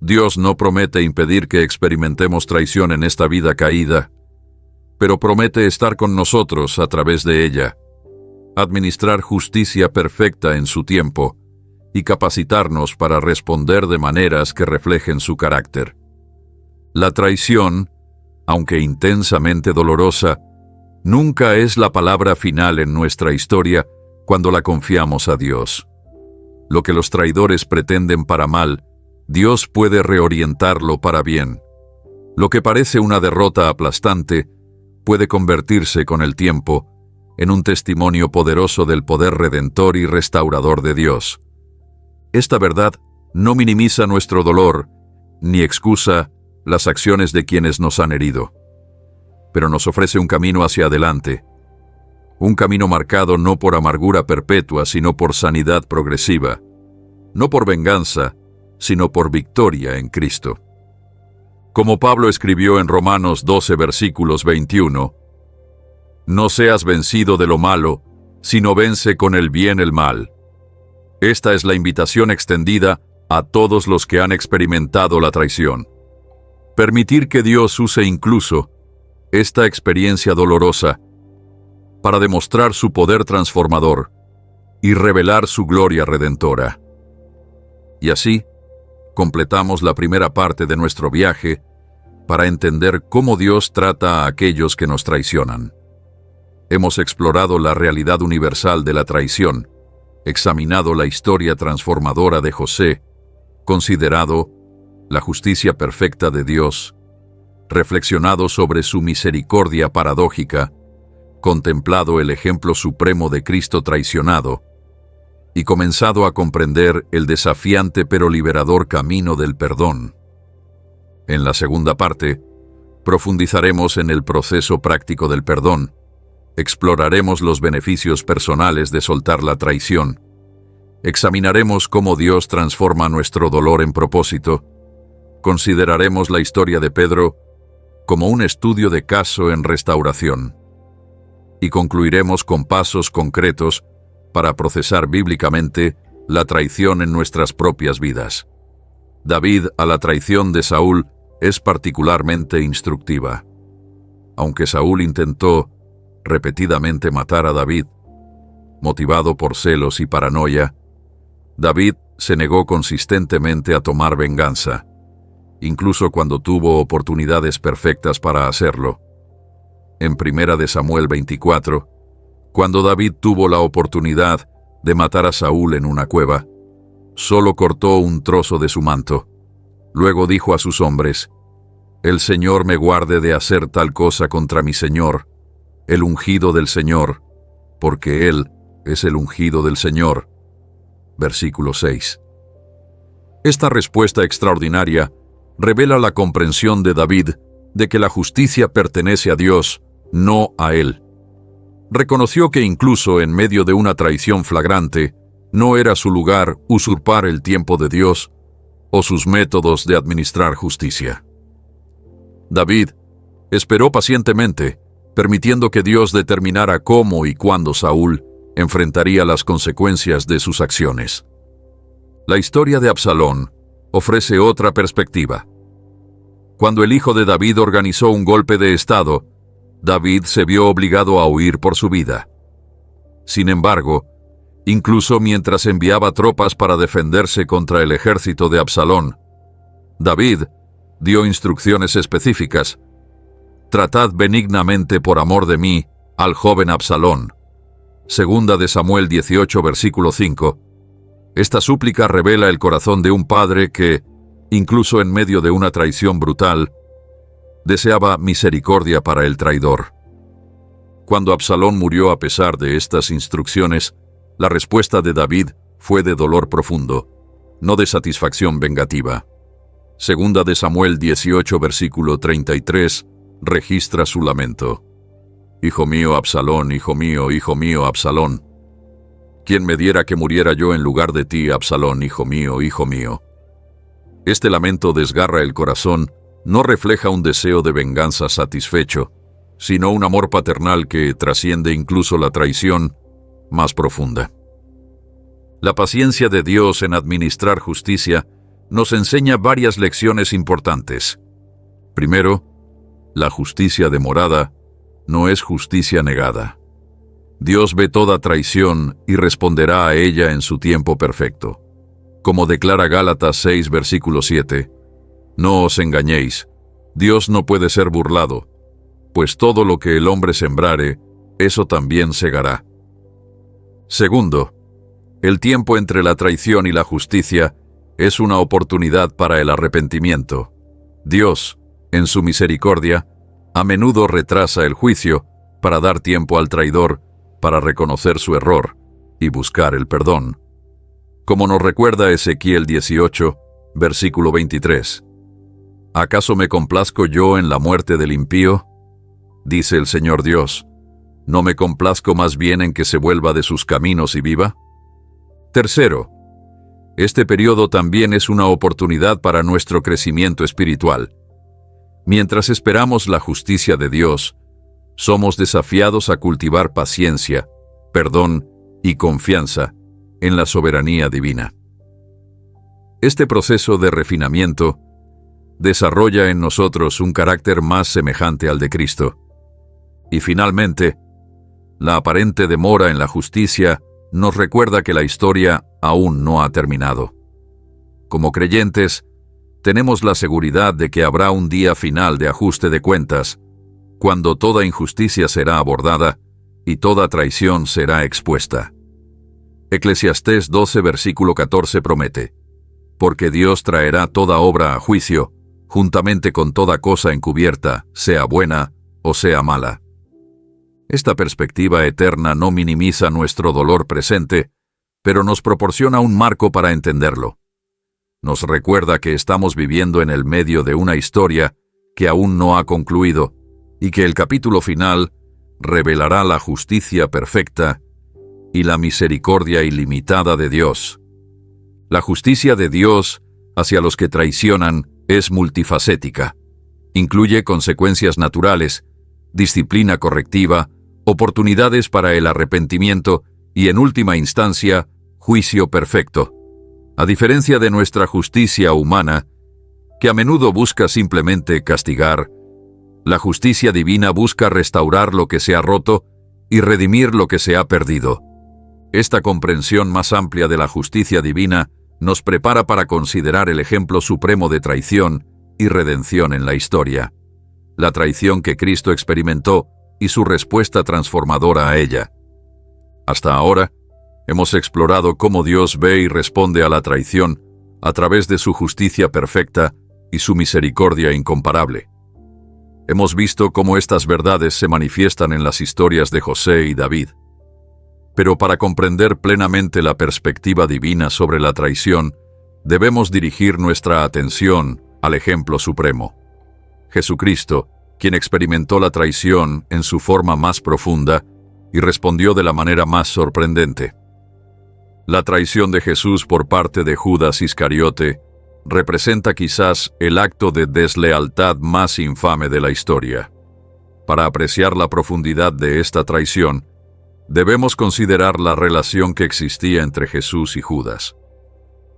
Dios no promete impedir que experimentemos traición en esta vida caída, pero promete estar con nosotros a través de ella, administrar justicia perfecta en su tiempo y capacitarnos para responder de maneras que reflejen su carácter. La traición, aunque intensamente dolorosa, nunca es la palabra final en nuestra historia cuando la confiamos a Dios. Lo que los traidores pretenden para mal, Dios puede reorientarlo para bien. Lo que parece una derrota aplastante puede convertirse con el tiempo en un testimonio poderoso del poder redentor y restaurador de Dios. Esta verdad no minimiza nuestro dolor ni excusa las acciones de quienes nos han herido, pero nos ofrece un camino hacia adelante, un camino marcado no por amargura perpetua, sino por sanidad progresiva, no por venganza, sino por victoria en Cristo. Como Pablo escribió en Romanos 12, versículos 21, «No seas vencido de lo malo, sino vence con el bien el mal». Esta es la invitación extendida a todos los que han experimentado la traición. Permitir que Dios use incluso esta experiencia dolorosa para demostrar su poder transformador y revelar su gloria redentora. Y así, completamos la primera parte de nuestro viaje para entender cómo Dios trata a aquellos que nos traicionan. Hemos explorado la realidad universal de la traición, examinado la historia transformadora de José, considerado la justicia perfecta de Dios, reflexionado sobre su misericordia paradójica, contemplado el ejemplo supremo de Cristo traicionado, y comenzado a comprender el desafiante pero liberador camino del perdón. En la segunda parte, profundizaremos en el proceso práctico del perdón, exploraremos los beneficios personales de soltar la traición, examinaremos cómo Dios transforma nuestro dolor en propósito, consideraremos la historia de Pedro como un estudio de caso en restauración, y concluiremos con pasos concretos para procesar bíblicamente la traición en nuestras propias vidas. David a la traición de Saúl es particularmente instructiva. Aunque Saúl intentó repetidamente matar a David, motivado por celos y paranoia, David se negó consistentemente a tomar venganza, incluso cuando tuvo oportunidades perfectas para hacerlo. En 1 Samuel 24, cuando David tuvo la oportunidad de matar a Saúl en una cueva, solo cortó un trozo de su manto. Luego dijo a sus hombres: «El Señor me guarde de hacer tal cosa contra mi Señor, el ungido del Señor, porque Él es el ungido del Señor». Versículo 6. Esta respuesta extraordinaria revela la comprensión de David de que la justicia pertenece a Dios, no a él. Reconoció que incluso en medio de una traición flagrante, no era su lugar usurpar el tiempo de Dios o sus métodos de administrar justicia. David esperó pacientemente, permitiendo que Dios determinara cómo y cuándo Saúl enfrentaría las consecuencias de sus acciones. La historia de Absalón ofrece otra perspectiva. Cuando el hijo de David organizó un golpe de estado, David se vio obligado a huir por su vida. Sin embargo, incluso mientras enviaba tropas para defenderse contra el ejército de Absalón, David dio instrucciones específicas: «Tratad benignamente por amor de mí al joven Absalón». Segunda de Samuel 18, versículo 5. Esta súplica revela el corazón de un padre que, incluso en medio de una traición brutal, deseaba misericordia para el traidor. Cuando Absalón murió a pesar de estas instrucciones, la respuesta de David fue de dolor profundo, no de satisfacción vengativa. Segunda de Samuel 18, versículo 33, registra su lamento. Hijo mío, Absalón, hijo mío, Absalón. ¿Quién me diera que muriera yo en lugar de ti, Absalón, hijo mío, hijo mío? Este lamento desgarra el corazón, no refleja un deseo de venganza satisfecho, sino un amor paternal que trasciende incluso la traición más profunda. La paciencia de Dios en administrar justicia nos enseña varias lecciones importantes. Primero, la justicia demorada no es justicia negada. Dios ve toda traición y responderá a ella en su tiempo perfecto. Como declara Gálatas 6, versículo 7, no os engañéis, Dios no puede ser burlado, pues todo lo que el hombre sembrare, eso también segará. Segundo, el tiempo entre la traición y la justicia es una oportunidad para el arrepentimiento. Dios, en su misericordia, a menudo retrasa el juicio para dar tiempo al traidor para reconocer su error y buscar el perdón. Como nos recuerda Ezequiel 18, versículo 23. ¿Acaso me complazco yo en la muerte del impío? Dice el Señor Dios, ¿no me complazco más bien en que se vuelva de sus caminos y viva? Tercero, este periodo también es una oportunidad para nuestro crecimiento espiritual. Mientras esperamos la justicia de Dios, somos desafiados a cultivar paciencia, perdón y confianza en la soberanía divina. Este proceso de refinamiento desarrolla en nosotros un carácter más semejante al de Cristo. Y finalmente, la aparente demora en la justicia nos recuerda que la historia aún no ha terminado. Como creyentes, tenemos la seguridad de que habrá un día final de ajuste de cuentas, cuando toda injusticia será abordada y toda traición será expuesta. Eclesiastés 12, versículo 14 promete, porque Dios traerá toda obra a juicio, juntamente con toda cosa encubierta, sea buena o sea mala. Esta perspectiva eterna no minimiza nuestro dolor presente, pero nos proporciona un marco para entenderlo. Nos recuerda que estamos viviendo en el medio de una historia que aún no ha concluido y que el capítulo final revelará la justicia perfecta y la misericordia ilimitada de Dios. La justicia de Dios hacia los que traicionan es multifacética. Incluye consecuencias naturales, disciplina correctiva, oportunidades para el arrepentimiento y, en última instancia, juicio perfecto. A diferencia de nuestra justicia humana, que a menudo busca simplemente castigar, la justicia divina busca restaurar lo que se ha roto y redimir lo que se ha perdido. Esta comprensión más amplia de la justicia divina nos prepara para considerar el ejemplo supremo de traición y redención en la historia, la traición que Cristo experimentó y su respuesta transformadora a ella. Hasta ahora, hemos explorado cómo Dios ve y responde a la traición a través de su justicia perfecta y su misericordia incomparable. Hemos visto cómo estas verdades se manifiestan en las historias de José y David. Pero para comprender plenamente la perspectiva divina sobre la traición, debemos dirigir nuestra atención al ejemplo supremo. Jesucristo, quien experimentó la traición en su forma más profunda y respondió de la manera más sorprendente. La traición de Jesús por parte de Judas Iscariote representa quizás el acto de deslealtad más infame de la historia. Para apreciar la profundidad de esta traición, debemos considerar la relación que existía entre Jesús y Judas.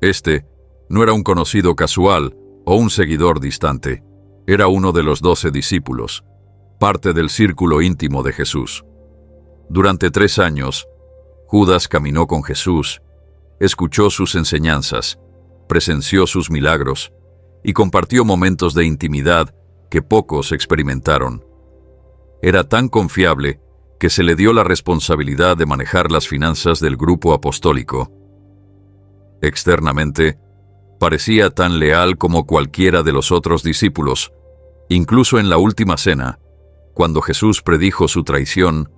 Este no era un conocido casual o un seguidor distante. Era uno de los 12 discípulos, parte del círculo íntimo de Jesús. Durante 3 años, Judas caminó con Jesús, escuchó sus enseñanzas, presenció sus milagros y compartió momentos de intimidad que pocos experimentaron. Era tan confiable que se le dio la responsabilidad de manejar las finanzas del grupo apostólico. Externamente, parecía tan leal como cualquiera de los otros discípulos. Incluso en la última cena, cuando Jesús predijo su traición,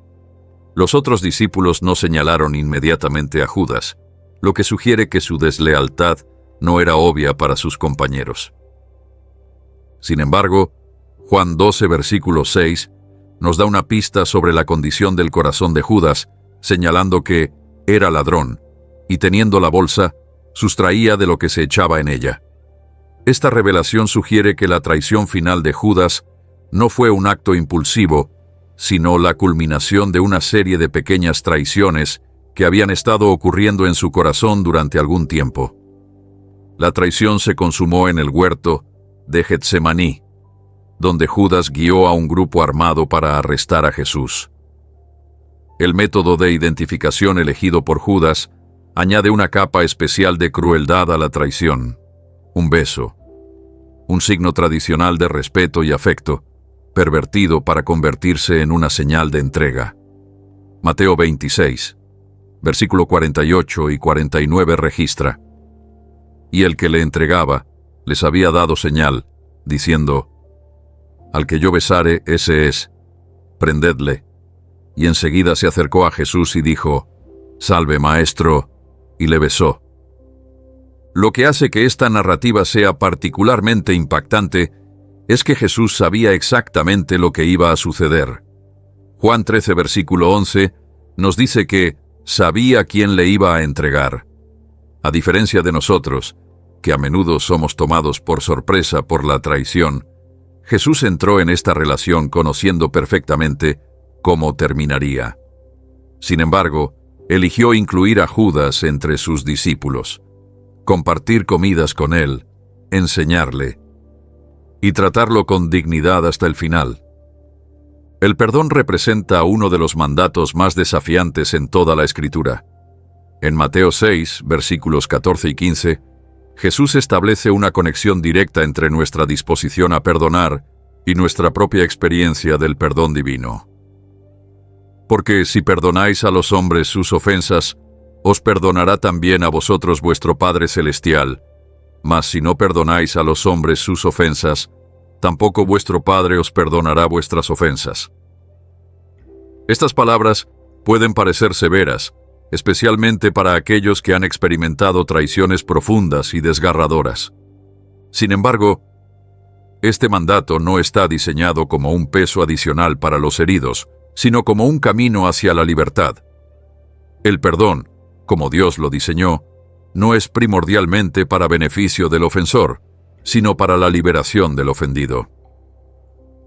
los otros discípulos no señalaron inmediatamente a Judas, lo que sugiere que su deslealtad no era obvia para sus compañeros. Sin embargo, Juan 12, versículo 6, nos da una pista sobre la condición del corazón de Judas, señalando que era ladrón, y teniendo la bolsa, sustraía de lo que se echaba en ella. Esta revelación sugiere que la traición final de Judas no fue un acto impulsivo, sino la culminación de una serie de pequeñas traiciones que habían estado ocurriendo en su corazón durante algún tiempo. La traición se consumó en el huerto de Getsemaní, donde Judas guió a un grupo armado para arrestar a Jesús. El método de identificación elegido por Judas añade una capa especial de crueldad a la traición: un beso, un signo tradicional de respeto y afecto, pervertido para convertirse en una señal de entrega. Mateo 26, versículo 48 y 49 registra: y el que le entregaba les había dado señal, diciendo: al que yo besare, ese es, prendedle. Y enseguida se acercó a Jesús y dijo: salve, maestro, y le besó. Lo que hace que esta narrativa sea particularmente impactante es que Jesús sabía exactamente lo que iba a suceder. Juan 13, versículo 11, nos dice que sabía quién le iba a entregar. A diferencia de nosotros, que a menudo somos tomados por sorpresa por la traición, Jesús entró en esta relación conociendo perfectamente cómo terminaría. Sin embargo, eligió incluir a Judas entre sus discípulos, compartir comidas con él, enseñarle y tratarlo con dignidad hasta el final. El perdón representa uno de los mandatos más desafiantes en toda la Escritura. En Mateo 6, versículos 14 y 15, Jesús establece una conexión directa entre nuestra disposición a perdonar y nuestra propia experiencia del perdón divino. Porque si perdonáis a los hombres sus ofensas, os perdonará también a vosotros vuestro Padre Celestial. Mas si no perdonáis a los hombres sus ofensas, tampoco vuestro Padre os perdonará vuestras ofensas. Estas palabras pueden parecer severas, especialmente para aquellos que han experimentado traiciones profundas y desgarradoras. Sin embargo, este mandato no está diseñado como un peso adicional para los heridos, sino como un camino hacia la libertad. El perdón, como Dios lo diseñó, no es primordialmente para beneficio del ofensor, sino para la liberación del ofendido.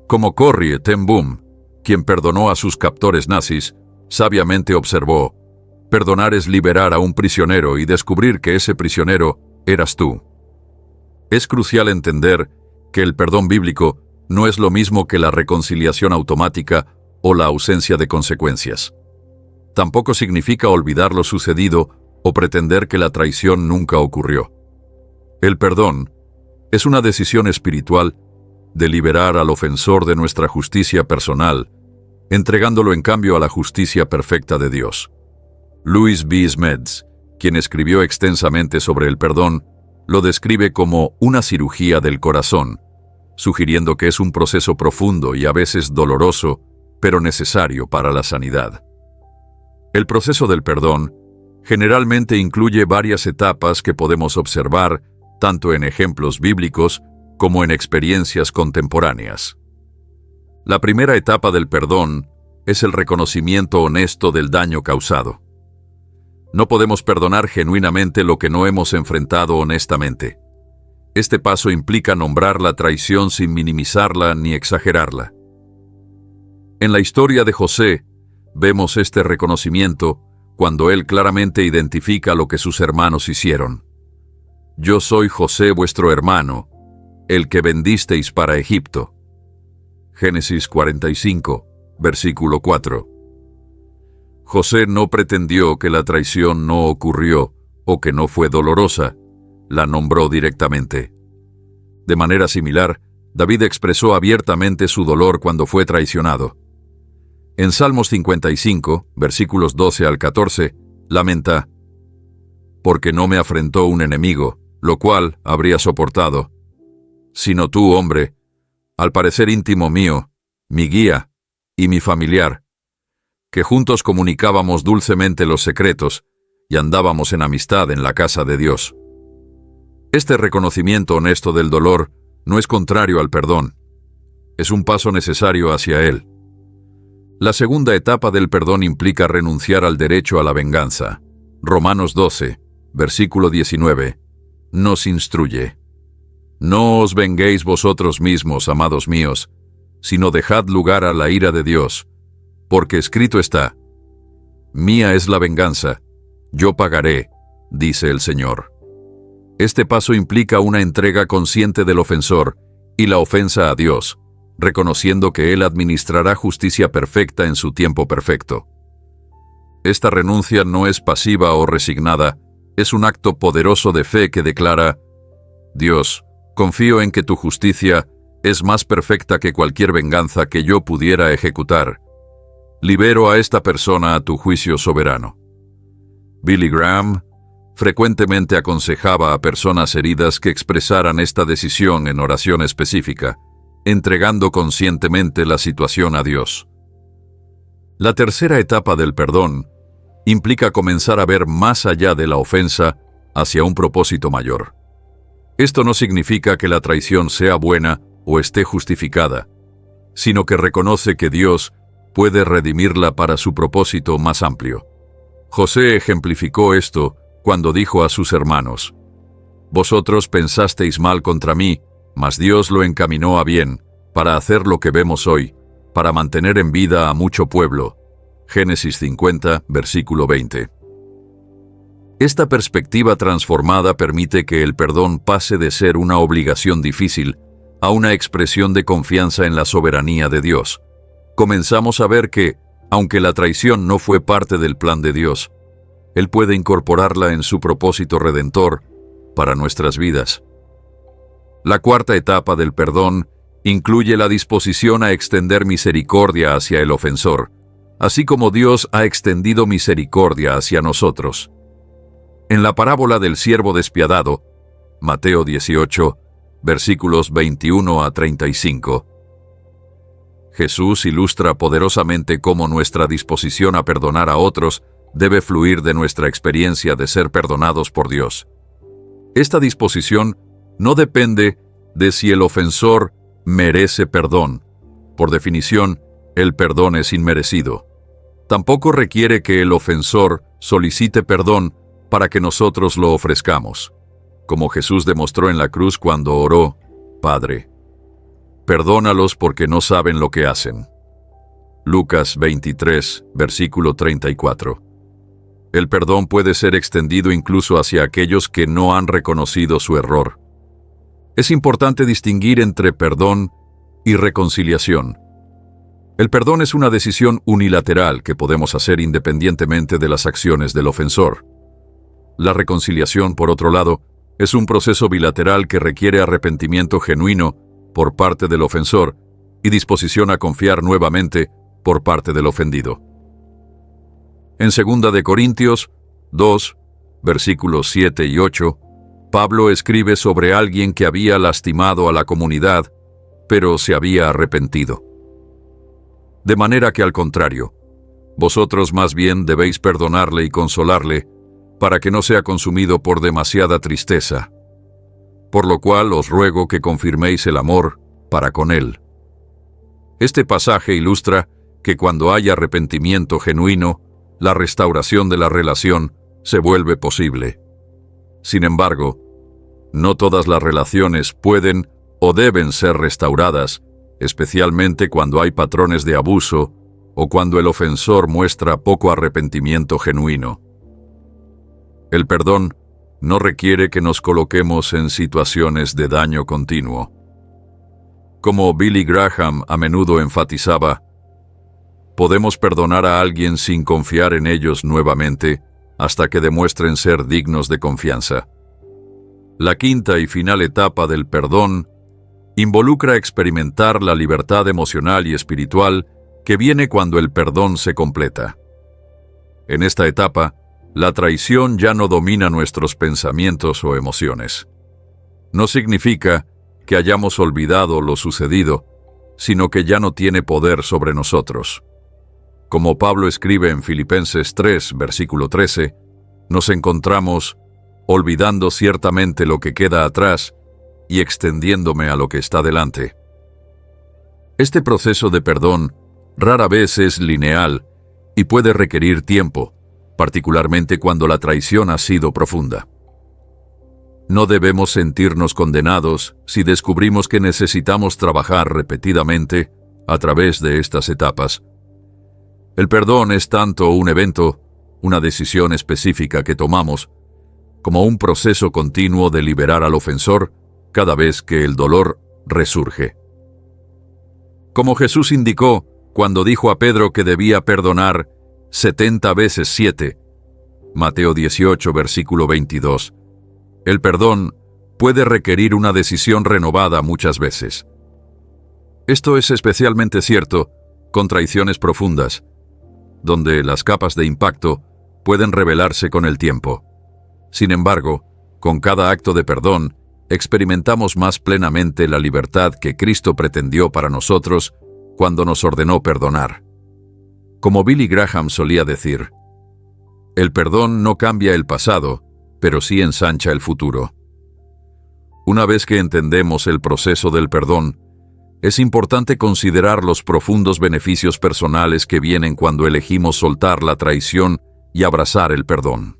Como Corrie ten Boom, quien perdonó a sus captores nazis, sabiamente observó: perdonar es liberar a un prisionero y descubrir que ese prisionero eras tú. Es crucial entender que el perdón bíblico no es lo mismo que la reconciliación automática o la ausencia de consecuencias. Tampoco significa olvidar lo sucedido o pretender que la traición nunca ocurrió. El perdón es una decisión espiritual de liberar al ofensor de nuestra justicia personal, entregándolo en cambio a la justicia perfecta de Dios. Louis B. Smeds, quien escribió extensamente sobre el perdón, lo describe como una cirugía del corazón, sugiriendo que es un proceso profundo y a veces doloroso, pero necesario para la sanidad. El proceso del perdón generalmente incluye varias etapas que podemos observar tanto en ejemplos bíblicos como en experiencias contemporáneas. La primera etapa del perdón es el reconocimiento honesto del daño causado. No podemos perdonar genuinamente lo que no hemos enfrentado honestamente. Este paso implica nombrar la traición sin minimizarla ni exagerarla. En la historia de José, vemos este reconocimiento cuando él claramente identifica lo que sus hermanos hicieron. Yo soy José vuestro hermano, el que vendisteis para Egipto. Génesis 45, versículo 4. José no pretendió que la traición no ocurrió o que no fue dolorosa, la nombró directamente. De manera similar, David expresó abiertamente su dolor cuando fue traicionado. En Salmos 55, versículos 12 al 14, lamenta: porque no me afrentó un enemigo, lo cual habría soportado, sino tú, hombre, al parecer íntimo mío, mi guía y mi familiar, que juntos comunicábamos dulcemente los secretos y andábamos en amistad en la casa de Dios. Este reconocimiento honesto del dolor no es contrario al perdón. Es un paso necesario hacia él. La segunda etapa del perdón implica renunciar al derecho a la venganza. Romanos 12, versículo 19, nos instruye: No os venguéis vosotros mismos, amados míos, sino dejad lugar a la ira de Dios, porque escrito está: Mía es la venganza, yo pagaré, dice el Señor. Este paso implica una entrega consciente del ofensor y la ofensa a Dios, reconociendo que Él administrará justicia perfecta en su tiempo perfecto. Esta renuncia no es pasiva o resignada, es un acto poderoso de fe que declara: Dios, confío en que tu justicia es más perfecta que cualquier venganza que yo pudiera ejecutar. Libero a esta persona a tu juicio soberano. Billy Graham frecuentemente aconsejaba a personas heridas que expresaran esta decisión en oración específica, entregando conscientemente la situación a Dios. La tercera etapa del perdón implica comenzar a ver más allá de la ofensa hacia un propósito mayor. Esto no significa que la traición sea buena o esté justificada, sino que reconoce que Dios puede redimirla para su propósito más amplio. José ejemplificó esto cuando dijo a sus hermanos: Vosotros pensasteis mal contra mí, mas Dios lo encaminó a bien, para hacer lo que vemos hoy, para mantener en vida a mucho pueblo. Génesis 50, versículo 20. Esta perspectiva transformada permite que el perdón pase de ser una obligación difícil a una expresión de confianza en la soberanía de Dios. Comenzamos a ver que, aunque la traición no fue parte del plan de Dios, Él puede incorporarla en su propósito redentor para nuestras vidas. La cuarta etapa del perdón incluye la disposición a extender misericordia hacia el ofensor, así como Dios ha extendido misericordia hacia nosotros. En la parábola del siervo despiadado, Mateo 18, versículos 21 a 35, Jesús ilustra poderosamente cómo nuestra disposición a perdonar a otros debe fluir de nuestra experiencia de ser perdonados por Dios. Esta disposición no depende de si el ofensor merece perdón. Por definición, el perdón es inmerecido. Tampoco requiere que el ofensor solicite perdón para que nosotros lo ofrezcamos, como Jesús demostró en la cruz cuando oró: Padre, perdónalos porque no saben lo que hacen. Lucas 23, versículo 34. El perdón puede ser extendido incluso hacia aquellos que no han reconocido su error. Es importante distinguir entre perdón y reconciliación. El perdón es una decisión unilateral que podemos hacer independientemente de las acciones del ofensor. La reconciliación, por otro lado, es un proceso bilateral que requiere arrepentimiento genuino por parte del ofensor y disposición a confiar nuevamente por parte del ofendido. En 2 de Corintios 2, versículos 7 y 8, Pablo escribe sobre alguien que había lastimado a la comunidad, pero se había arrepentido. De manera que, al contrario, vosotros más bien debéis perdonarle y consolarle, para que no sea consumido por demasiada tristeza. Por lo cual os ruego que confirméis el amor para con él. Este pasaje ilustra que cuando hay arrepentimiento genuino, la restauración de la relación se vuelve posible. Sin embargo, no todas las relaciones pueden o deben ser restauradas, especialmente cuando hay patrones de abuso o cuando el ofensor muestra poco arrepentimiento genuino. El perdón no requiere que nos coloquemos en situaciones de daño continuo. Como Billy Graham a menudo enfatizaba, podemos perdonar a alguien sin confiar en ellos nuevamente hasta que demuestren ser dignos de confianza. La quinta y final etapa del perdón involucra experimentar la libertad emocional y espiritual que viene cuando el perdón se completa. En esta etapa, la traición ya no domina nuestros pensamientos o emociones. No significa que hayamos olvidado lo sucedido, sino que ya no tiene poder sobre nosotros. Como Pablo escribe en Filipenses 3, versículo 13, nos encontramos olvidando ciertamente lo que queda atrás y extendiéndome a lo que está delante. Este proceso de perdón rara vez es lineal y puede requerir tiempo, particularmente cuando la traición ha sido profunda. No debemos sentirnos condenados si descubrimos que necesitamos trabajar repetidamente a través de estas etapas. El perdón es tanto un evento, una decisión específica que tomamos, como un proceso continuo de liberar al ofensor cada vez que el dolor resurge. Como Jesús indicó cuando dijo a Pedro que debía perdonar 70 veces 7, Mateo 18, versículo 22, el perdón puede requerir una decisión renovada muchas veces. Esto es especialmente cierto con traiciones profundas, donde las capas de impacto pueden revelarse con el tiempo. Sin embargo, con cada acto de perdón, experimentamos más plenamente la libertad que Cristo pretendió para nosotros cuando nos ordenó perdonar. Como Billy Graham solía decir, el perdón no cambia el pasado, pero sí ensancha el futuro. Una vez que entendemos el proceso del perdón, es importante considerar los profundos beneficios personales que vienen cuando elegimos soltar la traición y abrazar el perdón.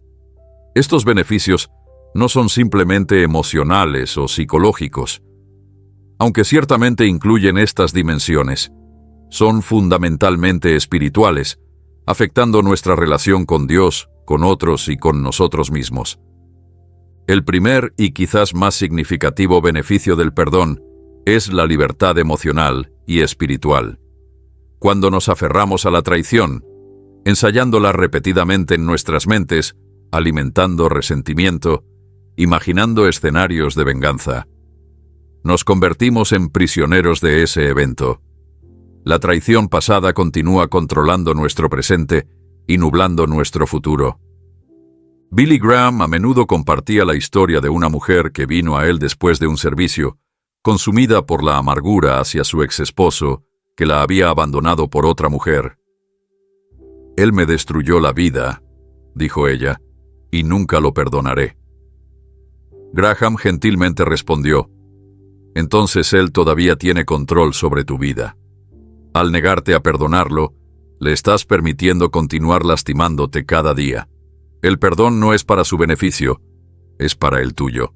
Estos beneficios no son simplemente emocionales o psicológicos. Aunque ciertamente incluyen estas dimensiones, son fundamentalmente espirituales, afectando nuestra relación con Dios, con otros y con nosotros mismos. El primer y quizás más significativo beneficio del perdón es la libertad emocional y espiritual. Cuando nos aferramos a la traición, ensayándola repetidamente en nuestras mentes, alimentando resentimiento, imaginando escenarios de venganza, nos convertimos en prisioneros de ese evento. La traición pasada continúa controlando nuestro presente y nublando nuestro futuro. Billy Graham a menudo compartía la historia de una mujer que vino a él después de un servicio, consumida por la amargura hacia su ex-esposo, que la había abandonado por otra mujer. «Él me destruyó la vida», dijo ella, «y nunca lo perdonaré». Graham gentilmente respondió, «Entonces él todavía tiene control sobre tu vida. Al negarte a perdonarlo, le estás permitiendo continuar lastimándote cada día. El perdón no es para su beneficio, es para el tuyo».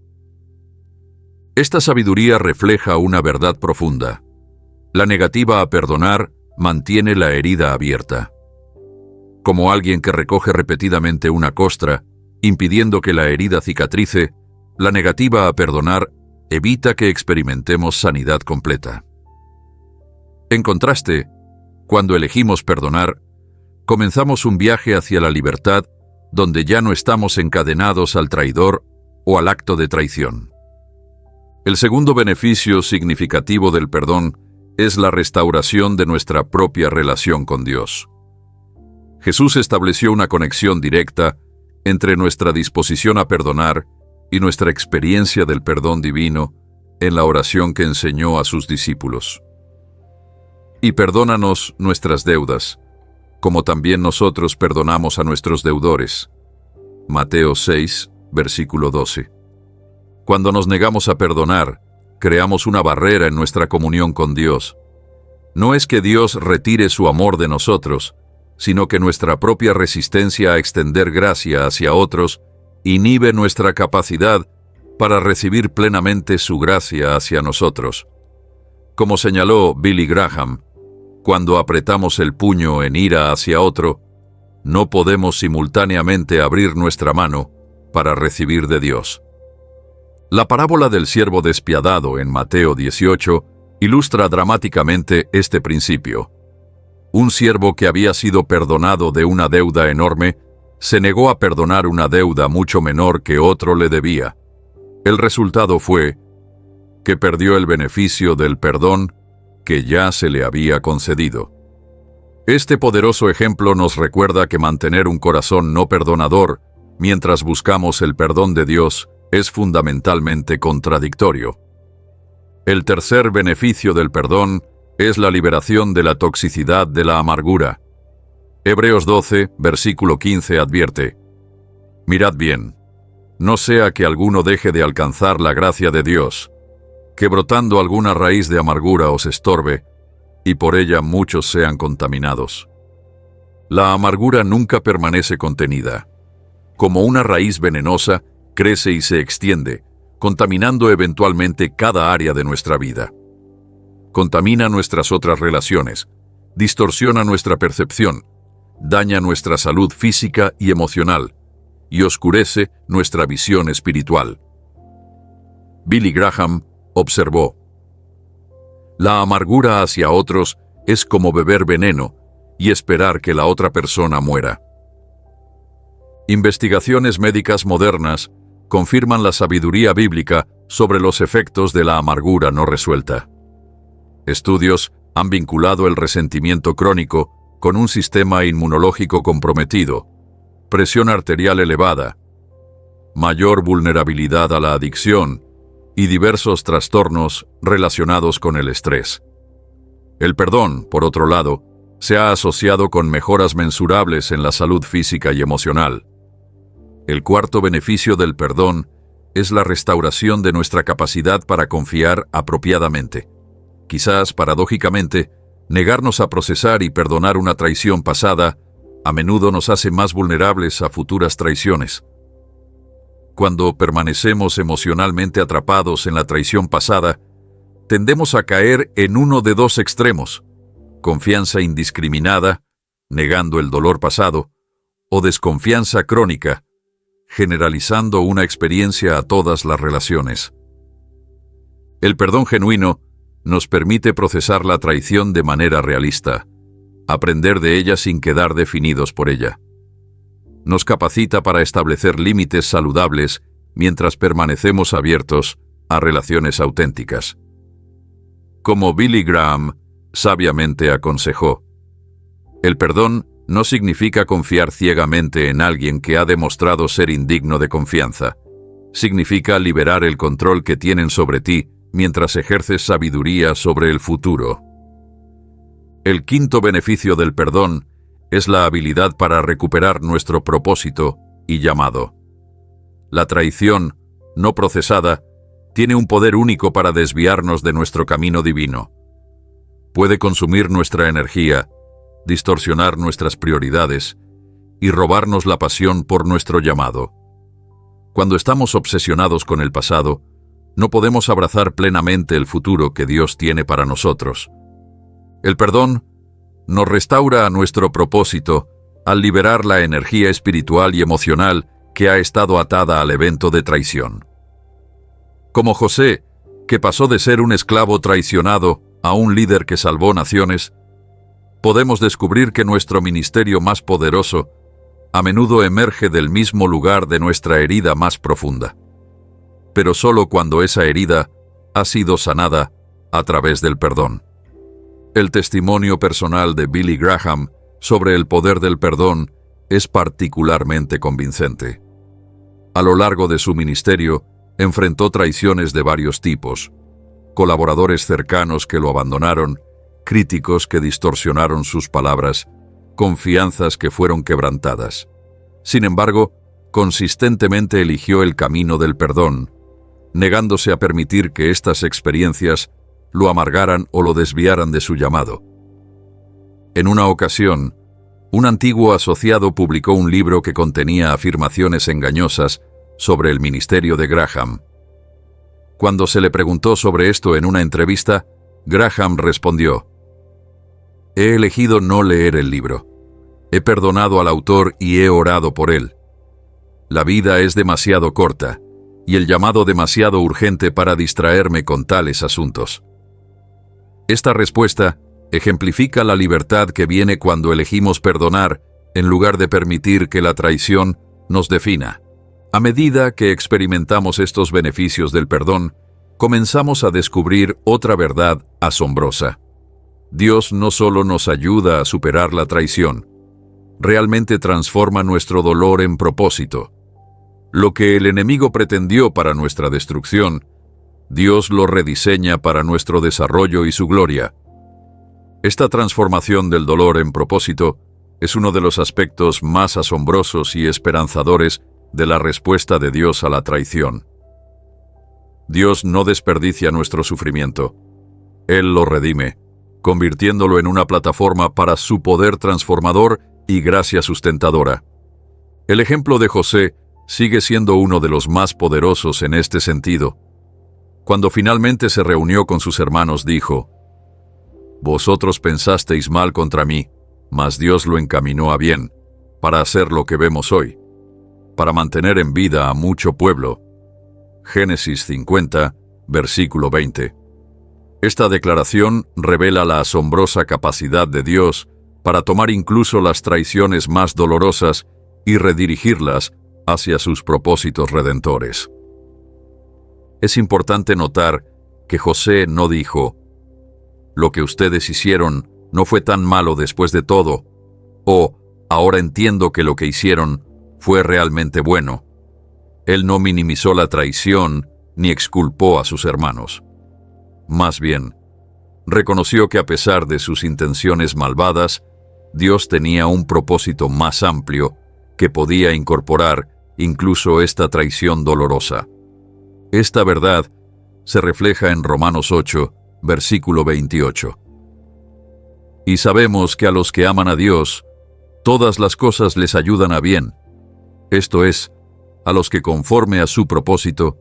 Esta sabiduría refleja una verdad profunda. La negativa a perdonar mantiene la herida abierta. Como alguien que recoge repetidamente una costra, impidiendo que la herida cicatrice, la negativa a perdonar evita que experimentemos sanidad completa. En contraste, cuando elegimos perdonar, comenzamos un viaje hacia la libertad donde ya no estamos encadenados al traidor o al acto de traición. El segundo beneficio significativo del perdón es la restauración de nuestra propia relación con Dios. Jesús estableció una conexión directa entre nuestra disposición a perdonar y nuestra experiencia del perdón divino en la oración que enseñó a sus discípulos. Y perdónanos nuestras deudas, como también nosotros perdonamos a nuestros deudores. Mateo 6, versículo 12. Cuando nos negamos a perdonar, creamos una barrera en nuestra comunión con Dios. No es que Dios retire su amor de nosotros, sino que nuestra propia resistencia a extender gracia hacia otros inhibe nuestra capacidad para recibir plenamente su gracia hacia nosotros. Como señaló Billy Graham, cuando apretamos el puño en ira hacia otro, no podemos simultáneamente abrir nuestra mano para recibir de Dios. La parábola del siervo despiadado en Mateo 18 ilustra dramáticamente este principio. Un siervo que había sido perdonado de una deuda enorme se negó a perdonar una deuda mucho menor que otro le debía. El resultado fue que perdió el beneficio del perdón que ya se le había concedido. Este poderoso ejemplo nos recuerda que mantener un corazón no perdonador mientras buscamos el perdón de Dios es fundamentalmente contradictorio. El tercer beneficio del perdón es la liberación de la toxicidad de la amargura. Hebreos 12, versículo 15 advierte: «Mirad bien, no sea que alguno deje de alcanzar la gracia de Dios, que brotando alguna raíz de amargura os estorbe, y por ella muchos sean contaminados. La amargura nunca permanece contenida. Como una raíz venenosa, crece y se extiende, contaminando eventualmente cada área de nuestra vida. Contamina nuestras otras relaciones, distorsiona nuestra percepción, daña nuestra salud física y emocional, y oscurece nuestra visión espiritual. Billy Graham observó: la amargura hacia otros es como beber veneno y esperar que la otra persona muera. Investigaciones médicas modernas confirman la sabiduría bíblica sobre los efectos de la amargura no resuelta. Estudios han vinculado el resentimiento crónico con un sistema inmunológico comprometido, presión arterial elevada, mayor vulnerabilidad a la adicción y diversos trastornos relacionados con el estrés. El perdón, por otro lado, se ha asociado con mejoras mensurables en la salud física y emocional. El cuarto beneficio del perdón es la restauración de nuestra capacidad para confiar apropiadamente. Quizás, paradójicamente, negarnos a procesar y perdonar una traición pasada a menudo nos hace más vulnerables a futuras traiciones. Cuando permanecemos emocionalmente atrapados en la traición pasada, tendemos a caer en uno de dos extremos: confianza indiscriminada, negando el dolor pasado, o desconfianza crónica, generalizando una experiencia a todas las relaciones. El perdón genuino nos permite procesar la traición de manera realista, aprender de ella sin quedar definidos por ella. Nos capacita para establecer límites saludables mientras permanecemos abiertos a relaciones auténticas. Como Billy Graham sabiamente aconsejó, el perdón no significa confiar ciegamente en alguien que ha demostrado ser indigno de confianza. Significa liberar el control que tienen sobre ti mientras ejerces sabiduría sobre el futuro. El quinto beneficio del perdón es la habilidad para recuperar nuestro propósito y llamado. La traición, no procesada, tiene un poder único para desviarnos de nuestro camino divino. Puede consumir nuestra energía, distorsionar nuestras prioridades y robarnos la pasión por nuestro llamado. Cuando estamos obsesionados con el pasado, no podemos abrazar plenamente el futuro que Dios tiene para nosotros. El perdón nos restaura a nuestro propósito al liberar la energía espiritual y emocional que ha estado atada al evento de traición. Como José, que pasó de ser un esclavo traicionado a un líder que salvó naciones, podemos descubrir que nuestro ministerio más poderoso a menudo emerge del mismo lugar de nuestra herida más profunda, pero solo cuando esa herida ha sido sanada a través del perdón. El testimonio personal de Billy Graham sobre el poder del perdón es particularmente convincente. A lo largo de su ministerio, enfrentó traiciones de varios tipos: colaboradores cercanos que lo abandonaron, críticos que distorsionaron sus palabras, confianzas que fueron quebrantadas. Sin embargo, consistentemente eligió el camino del perdón, negándose a permitir que estas experiencias lo amargaran o lo desviaran de su llamado. En una ocasión, un antiguo asociado publicó un libro que contenía afirmaciones engañosas sobre el ministerio de Graham. Cuando se le preguntó sobre esto en una entrevista, Graham respondió: «He elegido no leer el libro. He perdonado al autor y he orado por él. La vida es demasiado corta y el llamado demasiado urgente para distraerme con tales asuntos». Esta respuesta ejemplifica la libertad que viene cuando elegimos perdonar en lugar de permitir que la traición nos defina. A medida que experimentamos estos beneficios del perdón, comenzamos a descubrir otra verdad asombrosa. Dios no solo nos ayuda a superar la traición, realmente transforma nuestro dolor en propósito. Lo que el enemigo pretendió para nuestra destrucción, Dios lo rediseña para nuestro desarrollo y su gloria. Esta transformación del dolor en propósito es uno de los aspectos más asombrosos y esperanzadores de la respuesta de Dios a la traición. Dios no desperdicia nuestro sufrimiento. Él lo redime, convirtiéndolo en una plataforma para su poder transformador y gracia sustentadora. El ejemplo de José sigue siendo uno de los más poderosos en este sentido. Cuando finalmente se reunió con sus hermanos, dijo: «Vosotros pensasteis mal contra mí, mas Dios lo encaminó a bien, para hacer lo que vemos hoy, para mantener en vida a mucho pueblo». Génesis 50, versículo 20. Esta declaración revela la asombrosa capacidad de Dios para tomar incluso las traiciones más dolorosas y redirigirlas hacia sus propósitos redentores. Es importante notar que José no dijo: «Lo que ustedes hicieron no fue tan malo después de todo», o «ahora entiendo que lo que hicieron fue realmente bueno». Él no minimizó la traición ni exculpó a sus hermanos. Más bien, reconoció que a pesar de sus intenciones malvadas, Dios tenía un propósito más amplio que podía incorporar incluso esta traición dolorosa. Esta verdad se refleja en Romanos 8, versículo 28. Y sabemos que a los que aman a Dios, todas las cosas les ayudan a bien, esto es, a los que conforme a su propósito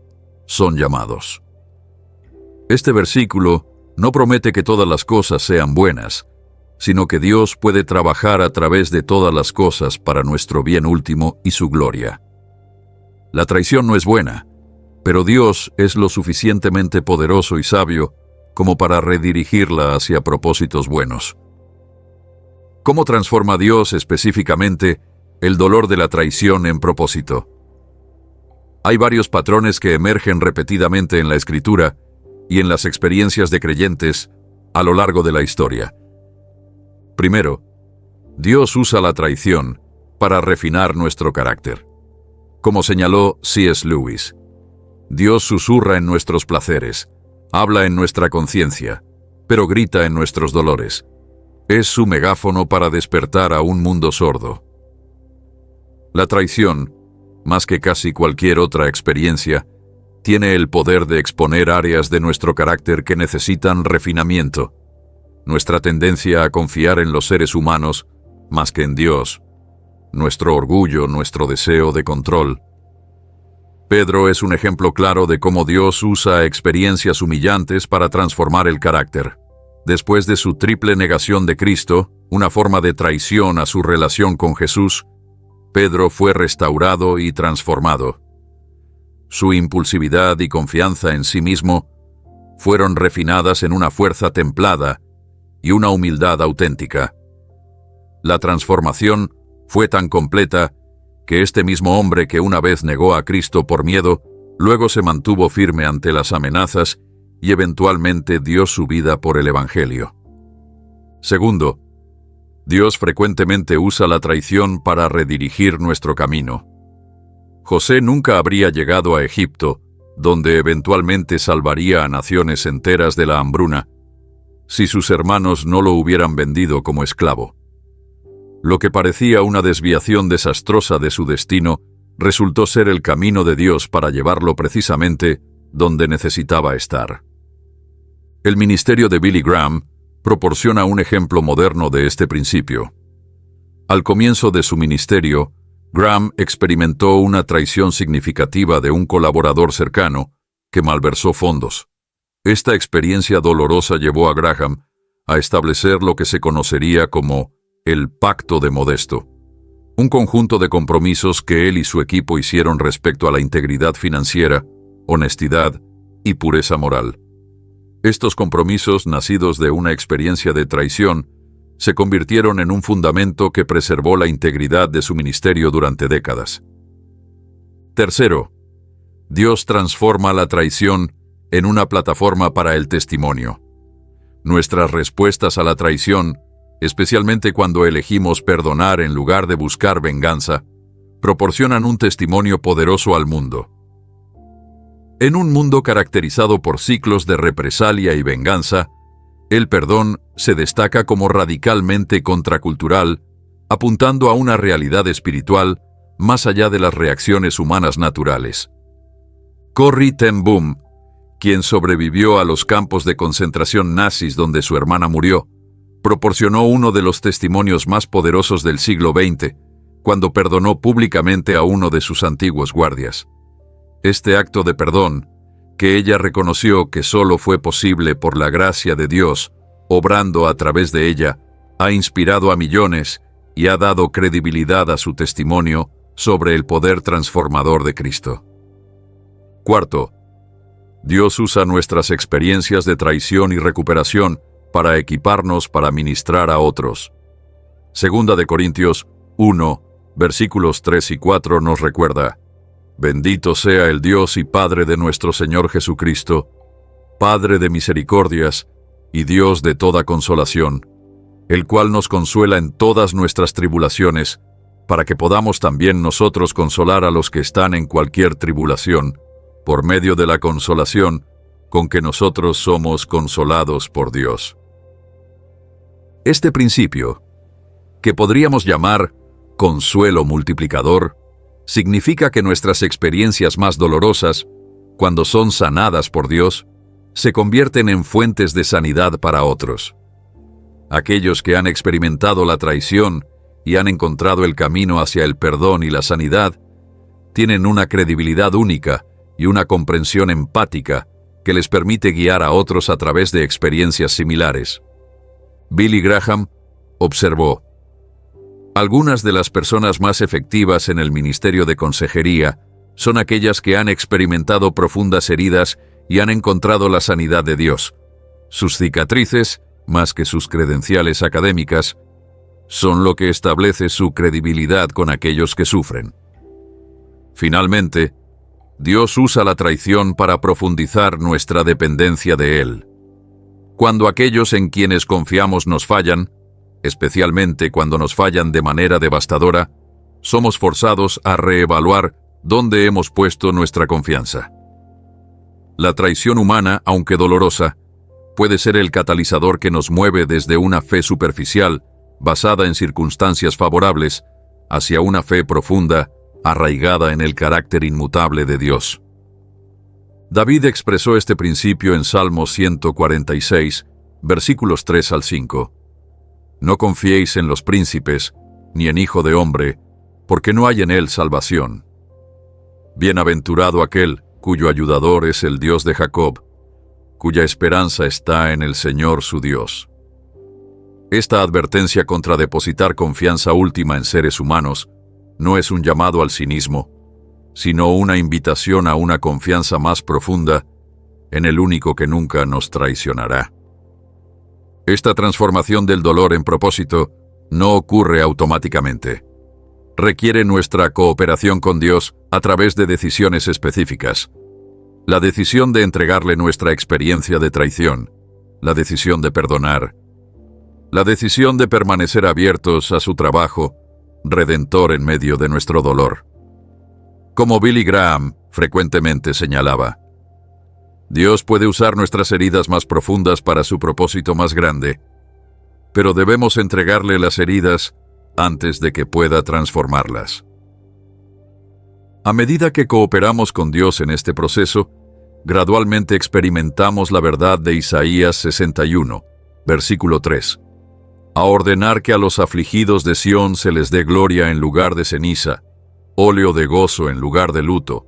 son llamados. Este versículo no promete que todas las cosas sean buenas, sino que Dios puede trabajar a través de todas las cosas para nuestro bien último y su gloria. La traición no es buena, pero Dios es lo suficientemente poderoso y sabio como para redirigirla hacia propósitos buenos. ¿Cómo transforma Dios específicamente el dolor de la traición en propósito? Hay varios patrones que emergen repetidamente en la Escritura y en las experiencias de creyentes a lo largo de la historia. Primero, Dios usa la traición para refinar nuestro carácter. Como señaló C.S. Lewis, Dios susurra en nuestros placeres, habla en nuestra conciencia, pero grita en nuestros dolores. Es su megáfono para despertar a un mundo sordo. La traición, más que casi cualquier otra experiencia, tiene el poder de exponer áreas de nuestro carácter que necesitan refinamiento. Nuestra tendencia a confiar en los seres humanos más que en Dios, nuestro orgullo, nuestro deseo de control. Pedro es un ejemplo claro de cómo Dios usa experiencias humillantes para transformar el carácter. Después de su triple negación de Cristo, una forma de traición a su relación con Jesús, Pedro fue restaurado y transformado. Su impulsividad y confianza en sí mismo fueron refinadas en una fuerza templada y una humildad auténtica. La transformación fue tan completa que este mismo hombre que una vez negó a Cristo por miedo, luego se mantuvo firme ante las amenazas y eventualmente dio su vida por el Evangelio. Segundo, Dios frecuentemente usa la traición para redirigir nuestro camino. José nunca habría llegado a Egipto, donde eventualmente salvaría a naciones enteras de la hambruna, si sus hermanos no lo hubieran vendido como esclavo. Lo que parecía una desviación desastrosa de su destino resultó ser el camino de Dios para llevarlo precisamente donde necesitaba estar. El ministerio de Billy Graham proporciona un ejemplo moderno de este principio. Al comienzo de su ministerio, Graham experimentó una traición significativa de un colaborador cercano que malversó fondos. Esta experiencia dolorosa llevó a Graham a establecer lo que se conocería como el Pacto de Modesto, un conjunto de compromisos que él y su equipo hicieron respecto a la integridad financiera, honestidad y pureza moral. Estos compromisos, nacidos de una experiencia de traición, se convirtieron en un fundamento que preservó la integridad de su ministerio durante décadas. Tercero, Dios transforma la traición en una plataforma para el testimonio. Nuestras respuestas a la traición, especialmente cuando elegimos perdonar en lugar de buscar venganza, proporcionan un testimonio poderoso al mundo. En un mundo caracterizado por ciclos de represalia y venganza, el perdón se destaca como radicalmente contracultural, apuntando a una realidad espiritual más allá de las reacciones humanas naturales. Corrie ten Boom, quien sobrevivió a los campos de concentración nazis donde su hermana murió, proporcionó uno de los testimonios más poderosos del siglo XX, cuando perdonó públicamente a uno de sus antiguos guardias. Este acto de perdón, que ella reconoció que solo fue posible por la gracia de Dios, obrando a través de ella, ha inspirado a millones y ha dado credibilidad a su testimonio sobre el poder transformador de Cristo. Cuarto, Dios usa nuestras experiencias de traición y recuperación para equiparnos para ministrar a otros. Segunda de Corintios 1, versículos 3 y 4 nos recuerda: Bendito sea el Dios y Padre de nuestro Señor Jesucristo, Padre de misericordias y Dios de toda consolación, el cual nos consuela en todas nuestras tribulaciones, para que podamos también nosotros consolar a los que están en cualquier tribulación, por medio de la consolación con que nosotros somos consolados por Dios. Este principio, que podríamos llamar consuelo multiplicador, significa que nuestras experiencias más dolorosas, cuando son sanadas por Dios, se convierten en fuentes de sanidad para otros. Aquellos que han experimentado la traición y han encontrado el camino hacia el perdón y la sanidad, tienen una credibilidad única y una comprensión empática que les permite guiar a otros a través de experiencias similares. Billy Graham observó: algunas de las personas más efectivas en el ministerio de consejería son aquellas que han experimentado profundas heridas y han encontrado la sanidad de Dios. Sus cicatrices, más que sus credenciales académicas, son lo que establece su credibilidad con aquellos que sufren. Finalmente, Dios usa la traición para profundizar nuestra dependencia de Él. Cuando aquellos en quienes confiamos nos fallan, especialmente cuando nos fallan de manera devastadora, somos forzados a reevaluar dónde hemos puesto nuestra confianza. La traición humana, aunque dolorosa, puede ser el catalizador que nos mueve desde una fe superficial, basada en circunstancias favorables, hacia una fe profunda, arraigada en el carácter inmutable de Dios. David expresó este principio en Salmo 146, versículos 3 al 5. No confiéis en los príncipes, ni en hijo de hombre, porque no hay en él salvación. Bienaventurado aquel cuyo ayudador es el Dios de Jacob, cuya esperanza está en el Señor su Dios. Esta advertencia contra depositar confianza última en seres humanos no es un llamado al cinismo, sino una invitación a una confianza más profunda en el único que nunca nos traicionará. Esta transformación del dolor en propósito no ocurre automáticamente. Requiere nuestra cooperación con Dios a través de decisiones específicas. La decisión de entregarle nuestra experiencia de traición, la decisión de perdonar, la decisión de permanecer abiertos a su trabajo redentor en medio de nuestro dolor. Como Billy Graham frecuentemente señalaba, Dios puede usar nuestras heridas más profundas para su propósito más grande, pero debemos entregarle las heridas antes de que pueda transformarlas. A medida que cooperamos con Dios en este proceso, gradualmente experimentamos la verdad de Isaías 61, versículo 3. A ordenar que a los afligidos de Sión se les dé gloria en lugar de ceniza, óleo de gozo en lugar de luto,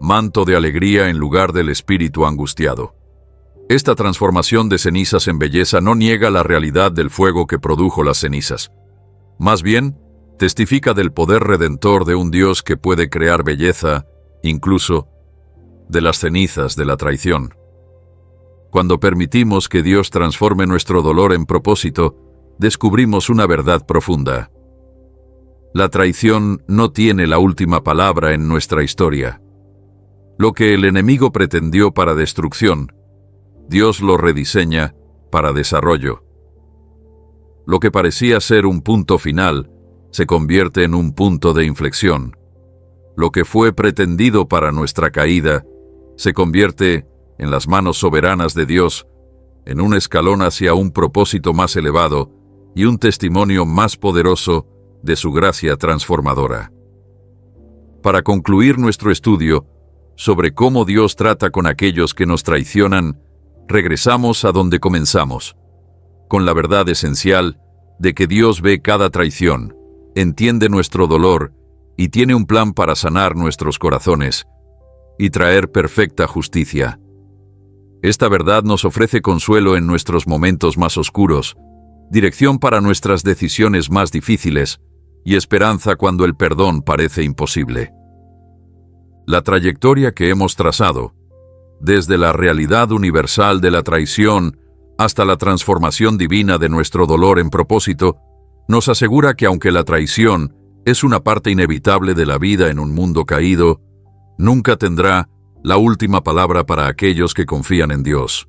manto de alegría en lugar del espíritu angustiado. Esta transformación de cenizas en belleza no niega la realidad del fuego que produjo las cenizas. Más bien, testifica del poder redentor de un Dios que puede crear belleza, incluso, de las cenizas de la traición. Cuando permitimos que Dios transforme nuestro dolor en propósito, descubrimos una verdad profunda. La traición no tiene la última palabra en nuestra historia. Lo que el enemigo pretendió para destrucción, Dios lo rediseña para desarrollo. Lo que parecía ser un punto final se convierte en un punto de inflexión. Lo que fue pretendido para nuestra caída se convierte, en las manos soberanas de Dios, en un escalón hacia un propósito más elevado y un testimonio más poderoso de su gracia transformadora. Para concluir nuestro estudio, sobre cómo Dios trata con aquellos que nos traicionan, regresamos a donde comenzamos, con la verdad esencial de que Dios ve cada traición, entiende nuestro dolor y tiene un plan para sanar nuestros corazones y traer perfecta justicia. Esta verdad nos ofrece consuelo en nuestros momentos más oscuros, dirección para nuestras decisiones más difíciles y esperanza cuando el perdón parece imposible. La trayectoria que hemos trazado, desde la realidad universal de la traición hasta la transformación divina de nuestro dolor en propósito, nos asegura que aunque la traición es una parte inevitable de la vida en un mundo caído, nunca tendrá la última palabra para aquellos que confían en Dios.